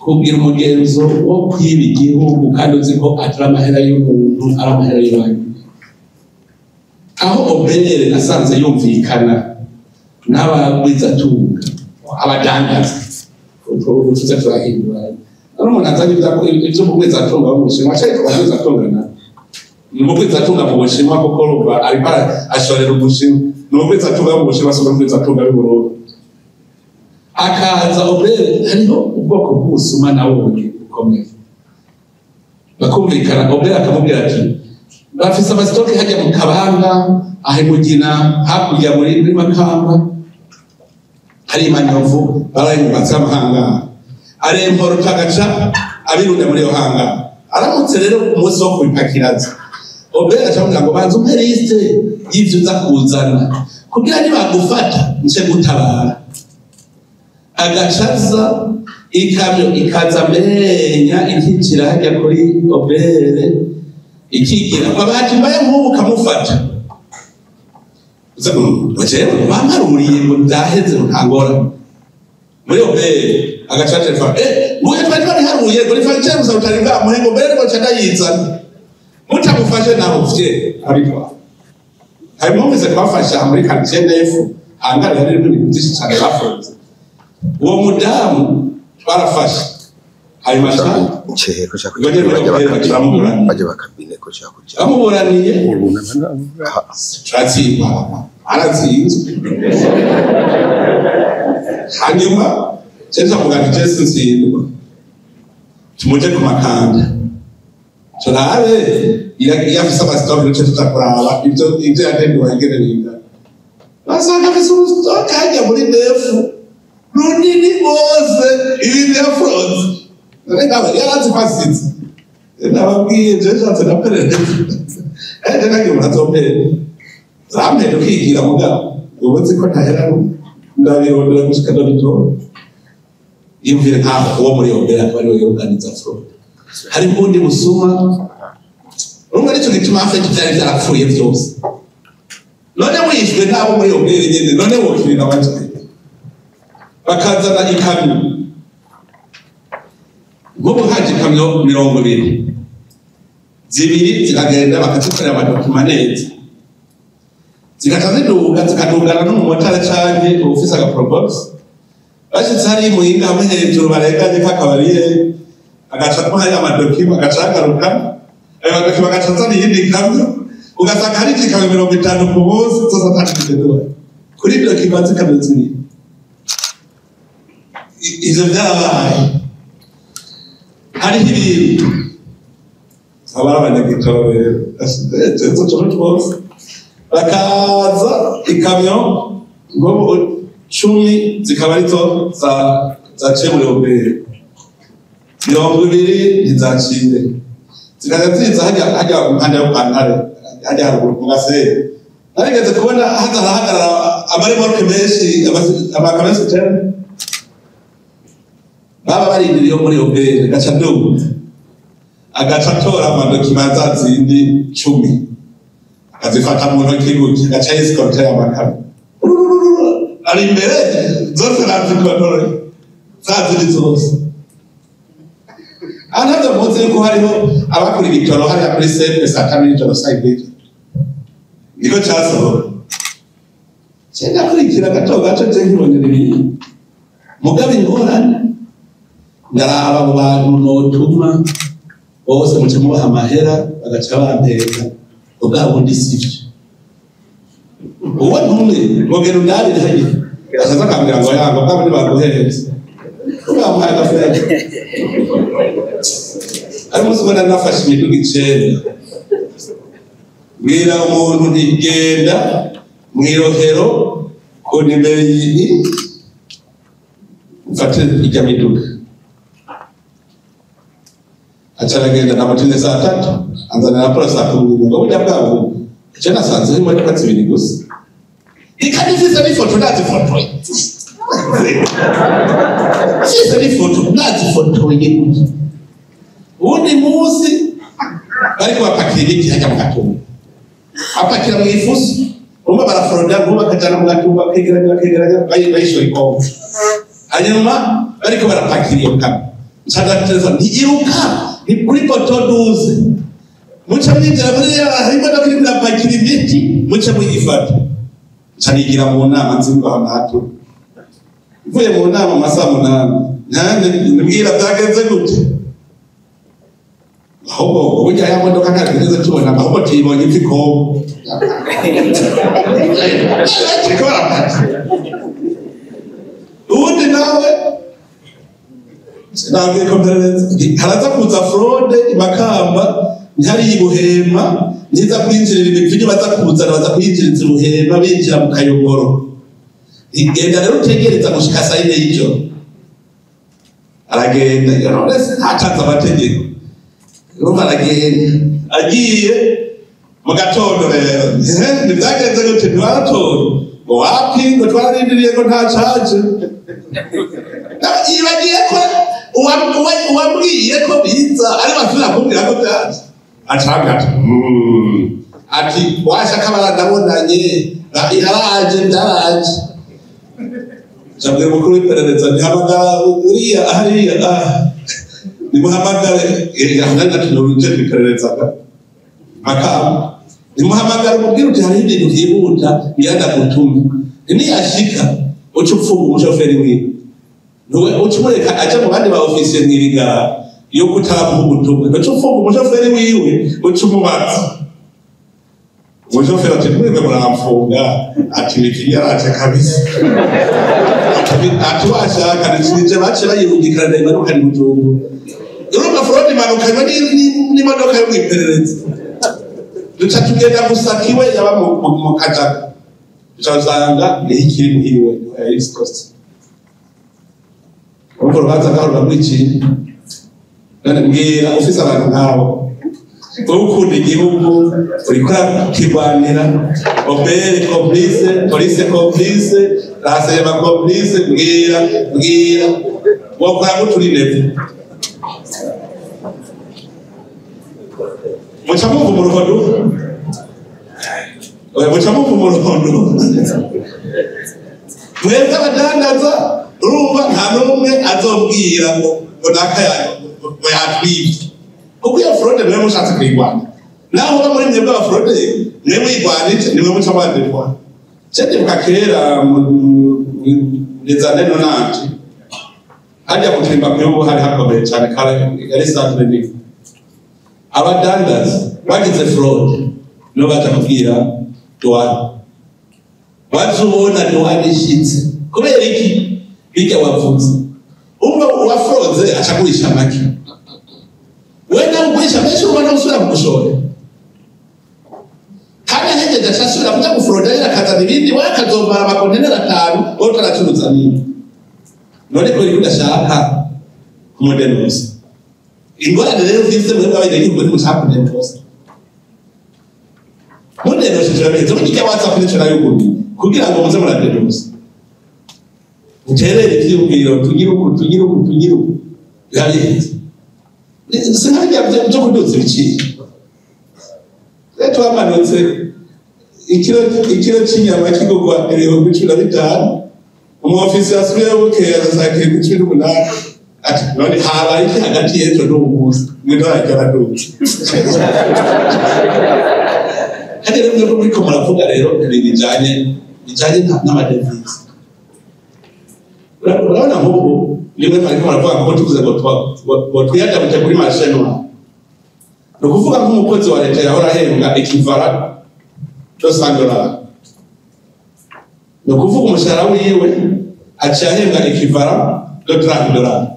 kubwira umugenzo wo kwiba igihugu kandi uzi ko atari amahera y'umuntu ari amahera y'abantu aho Obere nasanze yumvikana n'abagwiza tunga abadangaza utuze turahindura umuntu azanye ibyo mugwiza tunga mu Bushinwa cyari kubagwiza tungana mugwiza tunga mu Bushinwa kuko ruba ari para ashorera Ubushinwa n'umugwiza tunga mu Bushinwa so mugwiza tunga y'Uburundi akaza Obere hariho ubwoko bw'ubusuma nawe bukomeye bakumvikana Obere akamubwira ati bafise amasitoke hajya mu Kabanga ahimugina hakurya muri Makamba hari Manyovu barayubatse amahanga aremporo tagaca abirunda muri yo hanga aramutse rero umunsi wo kubipakiraza Obere acavuga ngo banze umpe liste y'ivyo uza kuzana kugira nibagufata nce gutabara agacaza ikamyo ikaza menya inkikira hajya kuri Obere ikigira babati mbaye nk'ubu kamufata Wajewe bamaruriye ngo ndaheze ntangora muri Obere agacaje fa muye twari haruye ngo rifanye gusa utari bwa muhengo Obere ngo cyadayizana mutamufashe naho vye ariko hari mwese twafasha muri KGNF hangara rero ibintu byinshi cyane bafunze uwo mudamu twarafasha hari mashaka cheko cha bajya bakabine ko cha kuja amuburaniye tratsimba arazinze hanyuma cyeza muganga Jason Sindwa tumuje ku makanda turabe yafisa abasitoke n'icyo tutakuraba ibyo yateguwe wagereringa basanga afise urustoke hajya muri nefu runini rwose ibintu yafuronze yarazi kwasitse nababwiye je nshatse na perezida nage murazopere zampere ukigira mugabo ubuzi ko ntahera ndabirondera gushika ndabitora yumvire nkaho uwo muri Obere akaba ariwe yoganiza fraud hari ubundi busuma rumwe nicyo gituma hafi byari byarapfuye byose none wishwe nabo muri Obere nyine none wokirira abandi bakazana ikamyo ngobo haje ikamyo 20 zibiri zikagenda bakazikorera amadokima neza zikataziduga zikadugana n'umumotari canke ufise agaprobox bashitse hari muhinga hamwe hejuru barengaje kakabariye agaca kuhaya amadokima agacagaruka ayo madokima agacazana iyindi kamyo ugasanga hari ikamyo 50 ku munsi zose atandukanye kuri dokima zikamyo zibiri ivyo vyabaye hariho ibintu abari abanyagitore ejo twose bakaza ikamyo ngo 10 zikaba arizo zaciye muri Obere 20 ntizaciye zikaziza hajya umuhanda wo kwantare hajya haruguru ku gasere narigeze kubona hagaragara amaremoroke menshi amakamesi cyane baba barindiriye muri obere gaca ndubu agaca atora amadokima za zindi 10 akazifata mu ntoki gutya gaca yisikorotera amakara ari imbere zose nazikotore za zindi zose another muzi ko hariho abakuri bitoro hariya kuri sepe saa 5 y'ijoro side niko cyasohora cyenda kurikira gato je nkibonera ibintu mugabe ingorane ndaraba mu bantu notuma bose muce mubaha amahera bagaca banteka ubwabo ndi sivyo uwo ntumwe ngogera ndabire hagiye asaza kambira ngo yango bwabo ni baguhereza ubwabo haya gafere ari musubona nafashe imiduga 9 mwira umuntu ntigenda mwirohero ko nimero yini ufate ijya miduga acharagenda na matine saa 3 anzana na pora saa 10 ngo ujya bwabo cyana sanze mu modoka zibiri gusa ikadifisa ni foto nazi foto sisi ni foto nazi foto yekuti undi musi bari kubapakira iki hajya mu gatumba apakira mu ifuso umba baraforoda umba kajana mu gatumba kegeranya bayishoye ko hanyuma bari ko barapakira iyo kamera cyangwa telefone ntigiruka ni kuri poto 12 mucha mwinjira muri harimo no kuri barapakira imiti mucha mwifata cyanigira mu nama nzimba hanato ivuye mu nama masaa 8 nande mbwira byagenze gute ahubwo ujya ya modoka kagereza tubona ahubwo tibonye ifiko chikora undi nawe sinabwiye ko haraza kuza fraude Makamba ntari ibuhema niza kwinjirira ibintu baza kuzana baza kwinjiriza ubuhema binjira mu Kayogoro igenda rero utegereza gushika saa 4 y'ijoro aragenda yorose hatanze amategeko urumva aragenda agiye mu gatondo rero ntibyagenze gute ntibaratora ngo wapi ngo twararindiriye ko nta charge ibagiye ko uwambwiye ko biza ari basubira kumbwira ko byaje acagata ati washaka baradabonanye yaraje byaraje jamwe mukuru w'iperereza ntihamagara uriya hariya nimuhamagare yahangana tunuruje iperereza Makamba nimuhamagara mubwira uti hari ibintu byihuta yanda gutuma niyashika ucupfunga umushoferi wiwe nuwe ucumureka aje mu bandi ba officier mwirigara yo kutabu ubutumwa ucupfunga umushoferi wiwe ucumubaza umushoferi ati mwebwe muramfunga ati nikiyaraje kabisa ati washaka nishije bace bayirungikana imanuka ni mutungo urumva fraude imanuka ni modoka yo mwiperereza duca tugenda gusakiwe yaba mu Kajaga tuzanga ikiri muhiwe East Coast uko rubanza ngaro rw'iki none mbwira ufise abantu nkabo ukunda igihugu urikora kigwanira obere complice police complice rasema complice mbwira wokora muturinde muchamuvu muruhondo muchamuvu muruhondo mwebwe abadandaza urumva nta n'umwe azombwira ngo nakayayo ngo yatwibye kuko iyo fraude mwe mushatse kwigwana naho uba muri mwebwe aba fraude mwe mwigwanije niwe muca mwadefwa cyane bukakera nizane nonanje hajya kutimba kuyubu hari hakomeye cyane kare yari standard abadandaza bagize fraud no batakubwira douane bazubona douane ishitse kubera iki bijya wavuze umwe wa fraud achagurisha make wenda ugurisha mesho ubona usura kugushora kandi hejeje ashasura kuja gufraudira akaza ibindi wakazombara amakontenera 5 wowe taracuruza nini none ko uri kudashaka kumudenuza ingorane rero zifite muri bwa bindi ngo mushaka neza munde no shitirabize mujya WhatsApp n'icyo yuguruye kugira ngo muze muradeduza uterere ivyubwiro tugira uku yabizi sinajya byo kuduza ibiciro rero twamanutse ikiro cy'inyama kigurwa 15,000 umufisi asubiye bukeye azakira 18 ati none habaye hagati y'ejo n'umunsi mwidagera duke kandi rero muri ko muravuga rero bijanye n'amadevize urabona nk'ubu nimwe ariko muravuga ko tukuze ngo twiyadabute kuri mashenwa no kuvuga nk'umukozi wa leta yahora ahembwa ikivara $100 no kuvuga umushahara wiwe acahembwa ikivara $30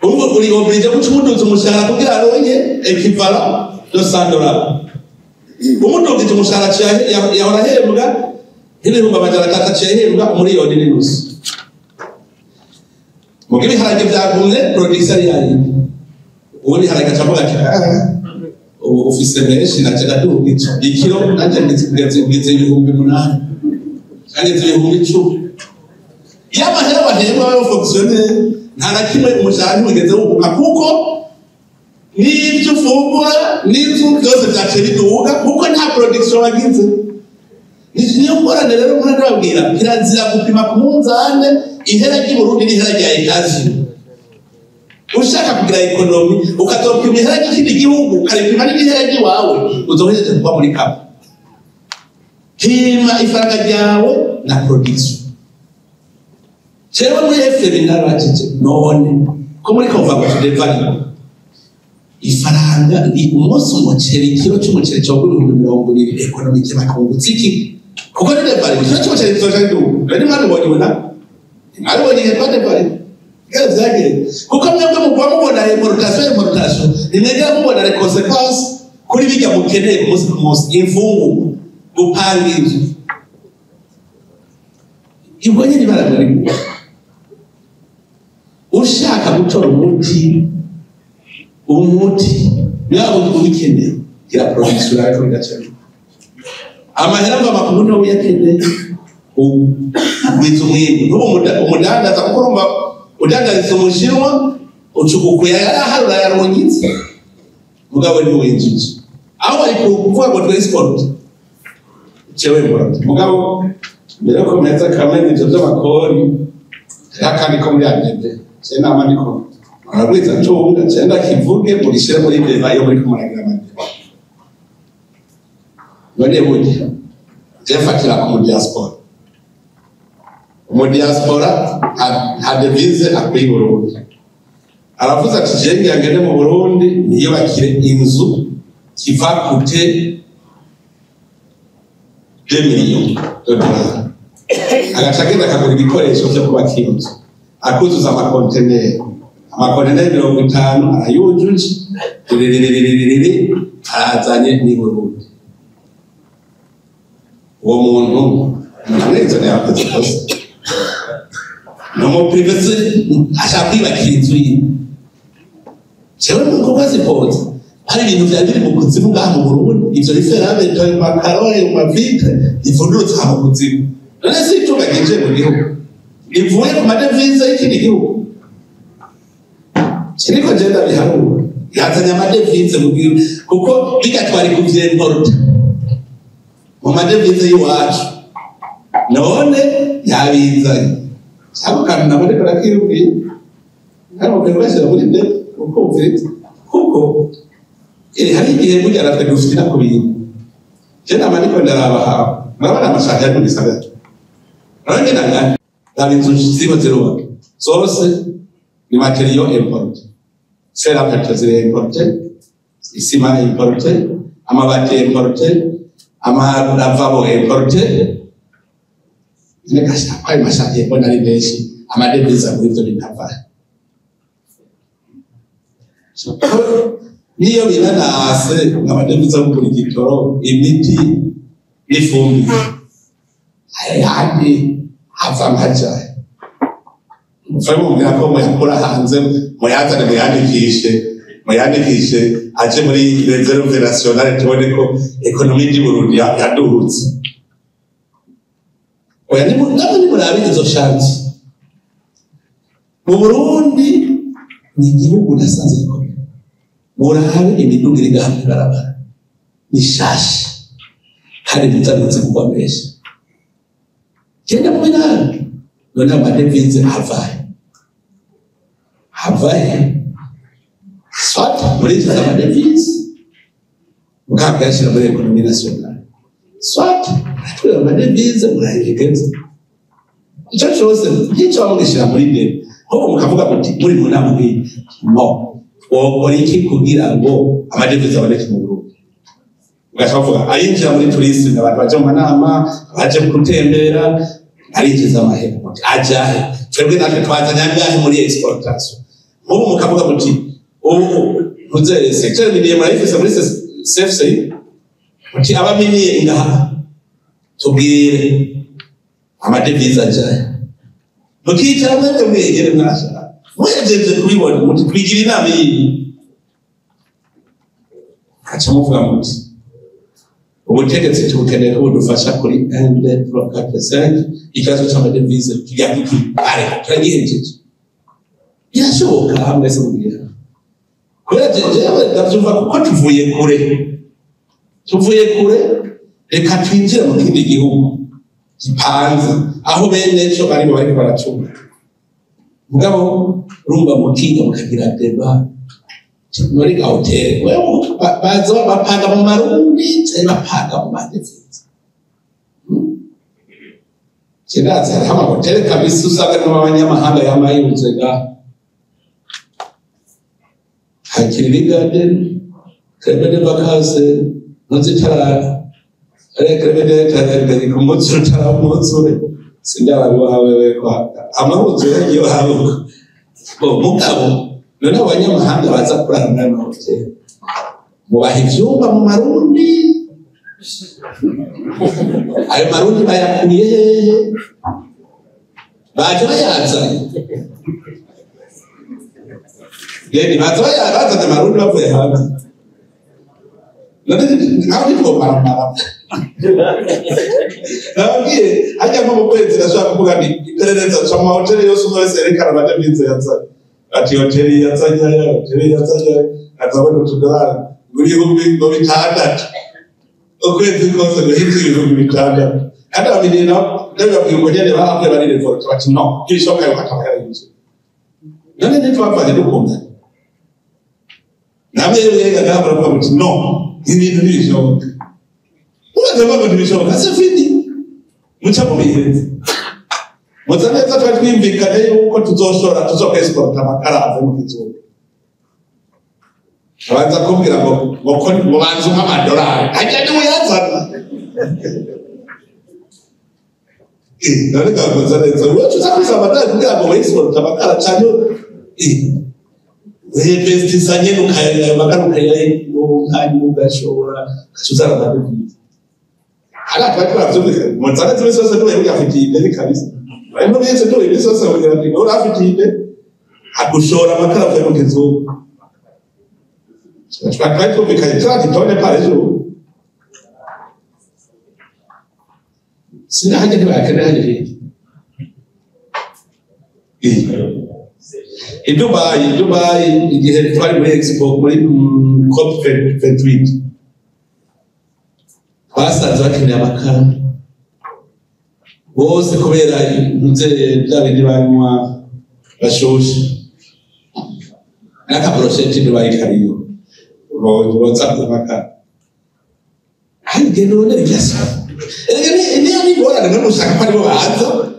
ubu uri oblige gucuduza umushahara kugira aronye ikivara $100 umudugize umushahara yahora ahembwa ibihumbi amajana 3 acahembwa umuriyoni n'inusu mugihe ibiharage byagumye producer yayo ubu ibiharage acavuga ati ubu ufise menshi nacaga duhugitse ikiro nanje ngeze ibihumbi 8 kandi ibihumbi 10 yamahera bahembwa yo fonctionnaire nta na kimwe umushahara ntugeze wubuka kuko n'ibyo ufungura n'ibyo byose byaciye biduga kuko nta production wagize niyo ngorane rero mwana babwira kirazira gupima ku munzane ihera ry'Uburundi n'ihera rya Etazi ushaka kugira ekonomi ukazopima ihera ry'ikindi gihugu ukaripima n'ihera ry'iwawe uzoheze kuba muri kabo pima ifaranga ryawe na production cewe muri FB narajije none ko muri komva ko tudevani ifaranga ni umunsi umuceri kilo cy'umuceri cyo kuri 220 ekonomi cy'amakungutsi iki kuko tudevani kilo cy'umuceri cyo cyari bari mwana bonyuna ari bonye bade bari gazage kuko mwebwe mugwa mubona importation nimwegera mubona les conséquences kuri bijya mukeneye umunsi ku munsi imfungu gupanga inzu ibonye ni baragari ushaka gutora umuti nawe ubikeneye gira production ariko bigacana amahera ava makuru no uyakeneye ubwiza umwimbu umudandaza kurumva udandariza umushinwa ucukukuya yaraharura yarongitse mugabo ni wenjije aho ari kuvuga ngo transport cewe mugabo mbere ko meza kamene ibyo by'amakori yakandi ko muri agende cyane amaniko arabwiza cunga cyenda kivuge muri shire muri beva yo muri kumaragira amande none burya jefatira ku diaspora ha devise akwi Burundi aravuza ati jenge yagende mu Burundi niyo bakire inzu kiva kute 2 millions $. Agacagenda akagura ibikoresho byo kubaka inzu akuzuza amakonteneri 50 arayujuje arazanye ni Burundi uwo muntu neza yakoze kose no mu private ashaka kwibakira inzu ye cyewe nuko bazipoza hari ibintu bya biri mu kuzimu ngaha mu Burundi ivyo biferabe to makarore mu mavite ivundurutse mu kuzimu none si itunga gije mu gihugu ivuye ku madevize y'ikindi gihugu kiriko genda biharura yazanye amadevize mu gihugu kuko bigatwara kuvyemporta mu madevize y'iwacu none yabizanye cyangwa kandi nabone barakirubwiye hano kwibashira muri de uko ufite kuko hari igihe burya natwe dufite na kubintu je namaniko ndarabaha murabona amashaka yo kugisagara none nanga inzu ziba ziruba zose ni material import sera petrol import isima import amabati import amalavabo import nekasha kwa mashaka yebona ari benshi amadeviza muri byo bitava niyo binanase amadeviza kuri gitoro imiti ifumbi ayandi hava majaye mubwira ko muyakura hanze muyazane muyandikishe aje muri reserve nationale tubone ko ekonomi y'u Burundi yaduhutse oya ni murabe izo shanti mu Burundi ni igihugu nasanze ko murabe imiduga iri gahagaragara ni shashi hari bitanutse kuba menshi cyenda mu binani none amadevize havaye soit muri za amadevize mukakashira muri ekonomi nationale soit muri amadevize murayegeze icyo cyose n'icyo bamugishira muri deni aho mukavuga muti muri mu nama nk'iyi no wokora iki kugira ngo amadevize aboneke mu Burundi ugashavuga ayinjira muri tourisme abantu baje mu manama baje gutembera arinjiza amahera ajahe twebwe natwe twazanye angahe muri exportation ubu mukavuga muti ubu muzeye secteur minier marifise muri CFC muti abaminiye ngaha tubwire amadevize ajahe mukicara mwebwe mwegere mwashaka mwejeje kubibona muti twigira inama iyi acha muvuga muti ubutegetsi tubukeneye ko budufasha kuri ND445 ikibazo cy'amadevize kigakare turagihejeje birashoboka mwese mubwira kubera jewe ndavyumva kuko tuvuye kure reka twinjire mu kindi gihugu gipanze aho bene cyo barimo bariko baracunga mugabo rumba mukiga mukagira deba muri hotel wewe baza bapanga mu marundi cyangwa bapanga mu madevize kidaza hama hotel kabisa usanga n'abanyamahanga yamayunze ga hakiri garden krebede bakase nozitara krebede tagari kumutsu tara mutsu sindara wawe kwa amahuzo yo hawo mugabo none abanyamahanga baza kurara muri hotel mubaha ivyumba mu marundi ayo marundi bayakuye baje bayazanye yeni baza bayazanye marundi bavuye hanze none aho niko baramara nabwiye hajya nko mu kwezi nashaka kuvuga ni iperereza cyo mu hotel yose uzose erekana amadevize yazanye ati hoteli yazanye akabona utudolari ibihumbi bitandatu ukwezi kose guhita ibihumbi bitandatu kandi ababiri nabo bababwira ngo nyene bahabwe bari revolt bati no ishoka yo kataba yinzu none ntitwavanye dukunda namwe yega gabara kwa muti no ibintu bishoboka uraje baba ntibishoboka sefidi muca mu bihenze muzaneza twatwimvikane yuko tuzoshora tuzokwexporta amakara ave mu kizuba abanza kumbwira ngo mubanze nk'amadolari ajya ni uyazana none gakoza neza uwo tuzakuza amadolari kugira ngo wexporta amakara cyane webestisanye n'ukaya amakara ukayaye n'umwanya ugashora kuzana amadevize ara twatwavye muzaneza zose n'uwo yafitiye ibyo kabisa barimo bese n'uwo ibyo zose bagira ngo urafitiye agushora amakara ave mu kizuba Vai publicar entrada, então ele apareceu. Se não há de vai, que não há de em Dubai, e de fora do Expo, por COP28. Basta dizer que não é bacana. Você comer aí, não sei, já vem de vai uma Xuxa. Acabou o gente de vai carinho. WhatsApp maka hangeno ne biasa ene ani bora ne mushaka pali baza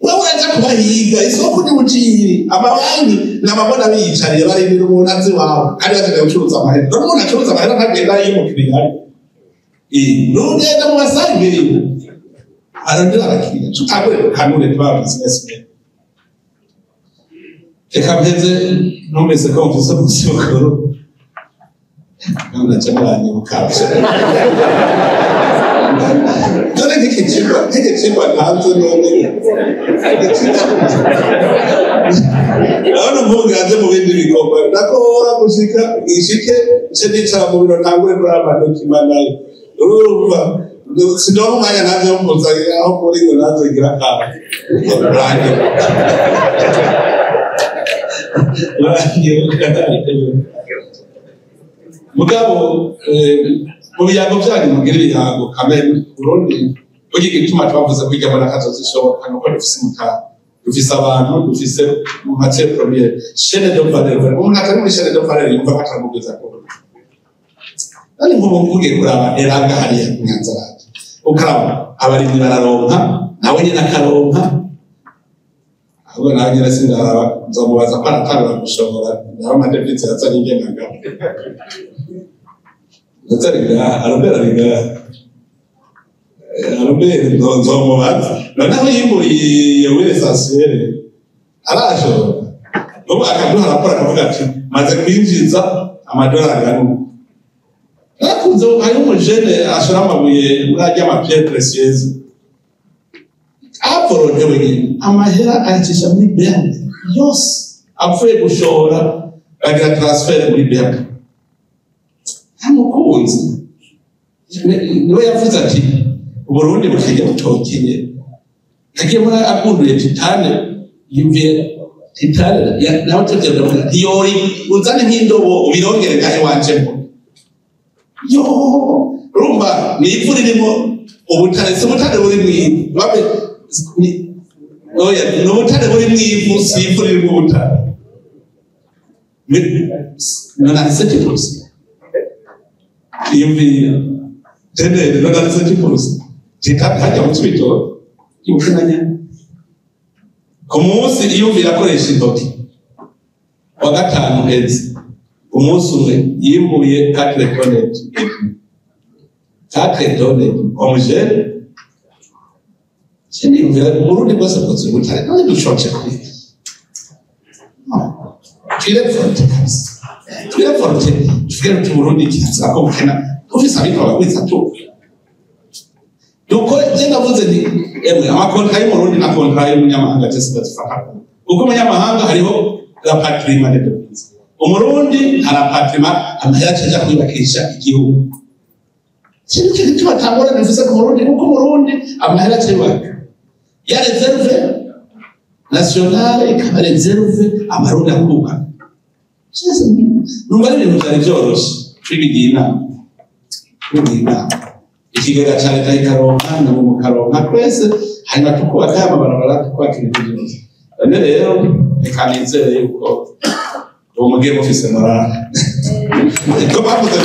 wewe aje kubahiga isoko ni uti abawanyi namabona biyicariye bari biri umunanzi wawe ari aje gucuruza amahera no muna acuruza amahera ntagenda yimo kibigari nugenda mu basangiri arandira abakiriya tutagwe kanune twa businessman ekabeze nomese ko mfise musokoro Nona changanya mukabse. None kikichimba ntanzo none. naje mu bindi bikorwa nakora gushika ishike cedicara mu biro ntangure kuri amadokima nayo urumva sinoma umwanya naje mpuza aho muri ngo naje gira kaba mugabo mu biyago byanyu mugira ibiyago kamere Burundi ugiye gituma twavuze ko ijyamo n'akazozi ishoboka nuko dufise umutaka dufise abantu dufise mu matière première chaîne de valeur umuntu atari muri chaîne de valeur yumva batamugeza ko ari mu mvuge kuraba eranga hariya Nyanzarake ukaraba abarimyi bararonka nawe nyine akaronka ahubwo nawe nyine sindaraba nzomubaza ko aratanga gushobora nawe amadepite yazanye ingenga Natariga araberaga nzomubaza noneho yimburiye w'essentiel arashobora ubu akaduha raporo akavuga ati maze kwinjiza amadolari anu nakunze hari umujene ashora amabuye muri ajya amapierre précieuse aporodewe nyine amahera ayacisha muri banki yose apfuye gushora agira transfer muri banki amukunzi niwe yavuze ati Burundi bukiye butokiye nagiye muri akunduye titane yumviye titane nawe tugenda muri yori uzane nk'indobo ubirongere gahe wanje yo rumba ni ifu ririmo ubutare se ubutare buri mwivu babe oya no ubutare buri mwivu si ifu ririmo ubutare nana 70% yumviye tenere nana 70% hajya mu kibito y'ubukananya ku munsi iyo birakoresha intoki wa gatanu hezi umunsi umwe yimbuye 4 tonnes omugere kindi yumvira Burundi bwose bwose butare none dushoce kuri twireforte tugere tu Burundi kiza ko bukena ufise abikora kwitsa tu Duko jenga vuze ni amakontra y'Umurundi na kontra y'umunyamahanga cyose batufaka kuko umunyamahanga hariho la patrimoine de base Umurundi hari patrimoine amahera cyaje kwibakisha igihugu kintu tubatangora bivuze ko Umurundi kuko Umurundi amahera cyibaka ya reserve nationale ikaba reserve amarundi akuka cyese numva ibintu byari byoroshe twibigina ikigega cya leta ikaronka na mu karonka twese hanyuma tukubaka amabarabara tukubakira byose none rero ikanizere yuko uwo mugiye mufise morale ko bavuze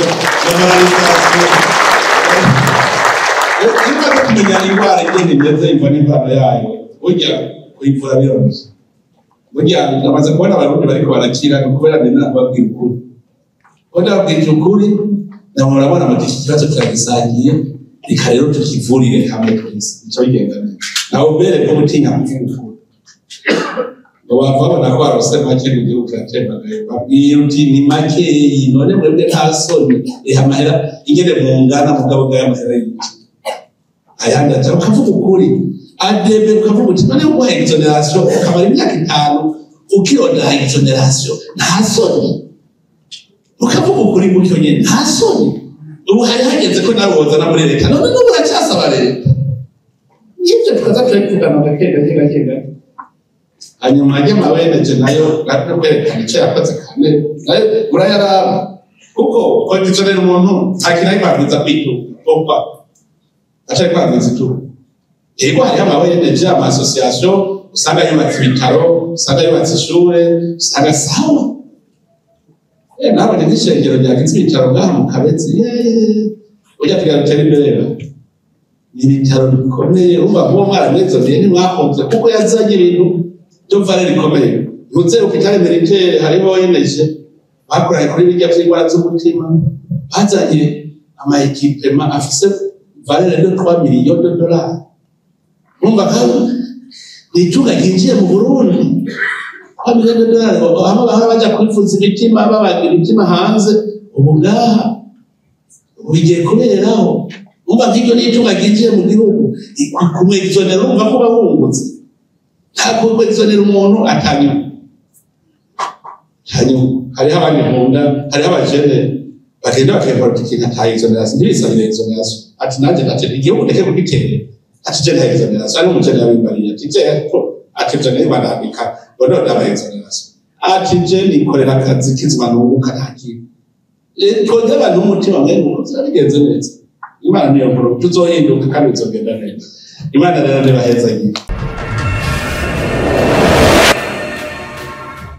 imana kumenya indwara igenda imeze imva n'indwara yayo burya kuyivura biroroshye burya namaze kubona abarundi bariko barakira ni ukubera nina babwira ukuri ko ndababwira ukuri nawe urabona ngo iki kibazo kiragisangiye reka rero tukivurire hamwe twese icyo bigendana nawe mbere ko gutinya kuvuga ngo bavabona ko barose make mu gihugu cyatembagaye babwira uti ni makeyi none mwebwe nta soni amahera ingene mungana mugabo bw'amahera y'iki ayandi ati ukavuga ukuri adebe ukavuga uti none uguha exoneration ukamara imyaka 5 ukironda exoneration nta soni ukavuga ukuri gutyo nyine nta soni ubu hari hageze ko nawe wozana muri leta none n'ubu uracyasaba leta ibyo tukaza turabivugana gake hanyuma y'amaweneje nayo natwe kwerekana icyo yakoze kandi nayo urayaraba kuko konditionera umuntu ntakina yibabwiza kwituka atari kwabwiza itu yego hari amaweneje ama association usanga yubatse ibitaro usanga yubatse ishure usanga sawa nabone n'ishengero ryagize ibitaro ngaha mu Kabezi ujya tugatera imbere n'ibitaro bikomeye umva ngo mwarameze ni mwakonze kuko yazanye ibintu byo valeur ikomeye ntuze ukitare militaire hariho yeneje bakoraye kuri bijya by'indwara z'umutima bazanye ama equipement afise valeur de 3 millions de dollars umva kandi nitunga ginjiye mu Burundi $1 million aho bahora baja kwifuza imitima babagira imitima hanze ubu ngaha ubigiye kuberaho umva nk'ibyo nitunga ginjiye mu gihugu kumwexonera umva ko bahungutse ntabwo kwexonera umuntu atanyuma hanyuma hariho abandi nkunda hariho abajene bagenda bakayakora ikintu atayizonera ntibisabire izonera ati nanjye ati igihugu ndeke kugitere ati je ntayizonera ari umujene yabimbariye ati je ko ati je barandika bono ndabayizonera ati je nikorera akazi kizima n'ubuka ntaki twonye abantu umutima mwe ngo bigenze neza Imana niyo nkuru tuzohinduka kandi bizogenda neza Imana rero baheza nyine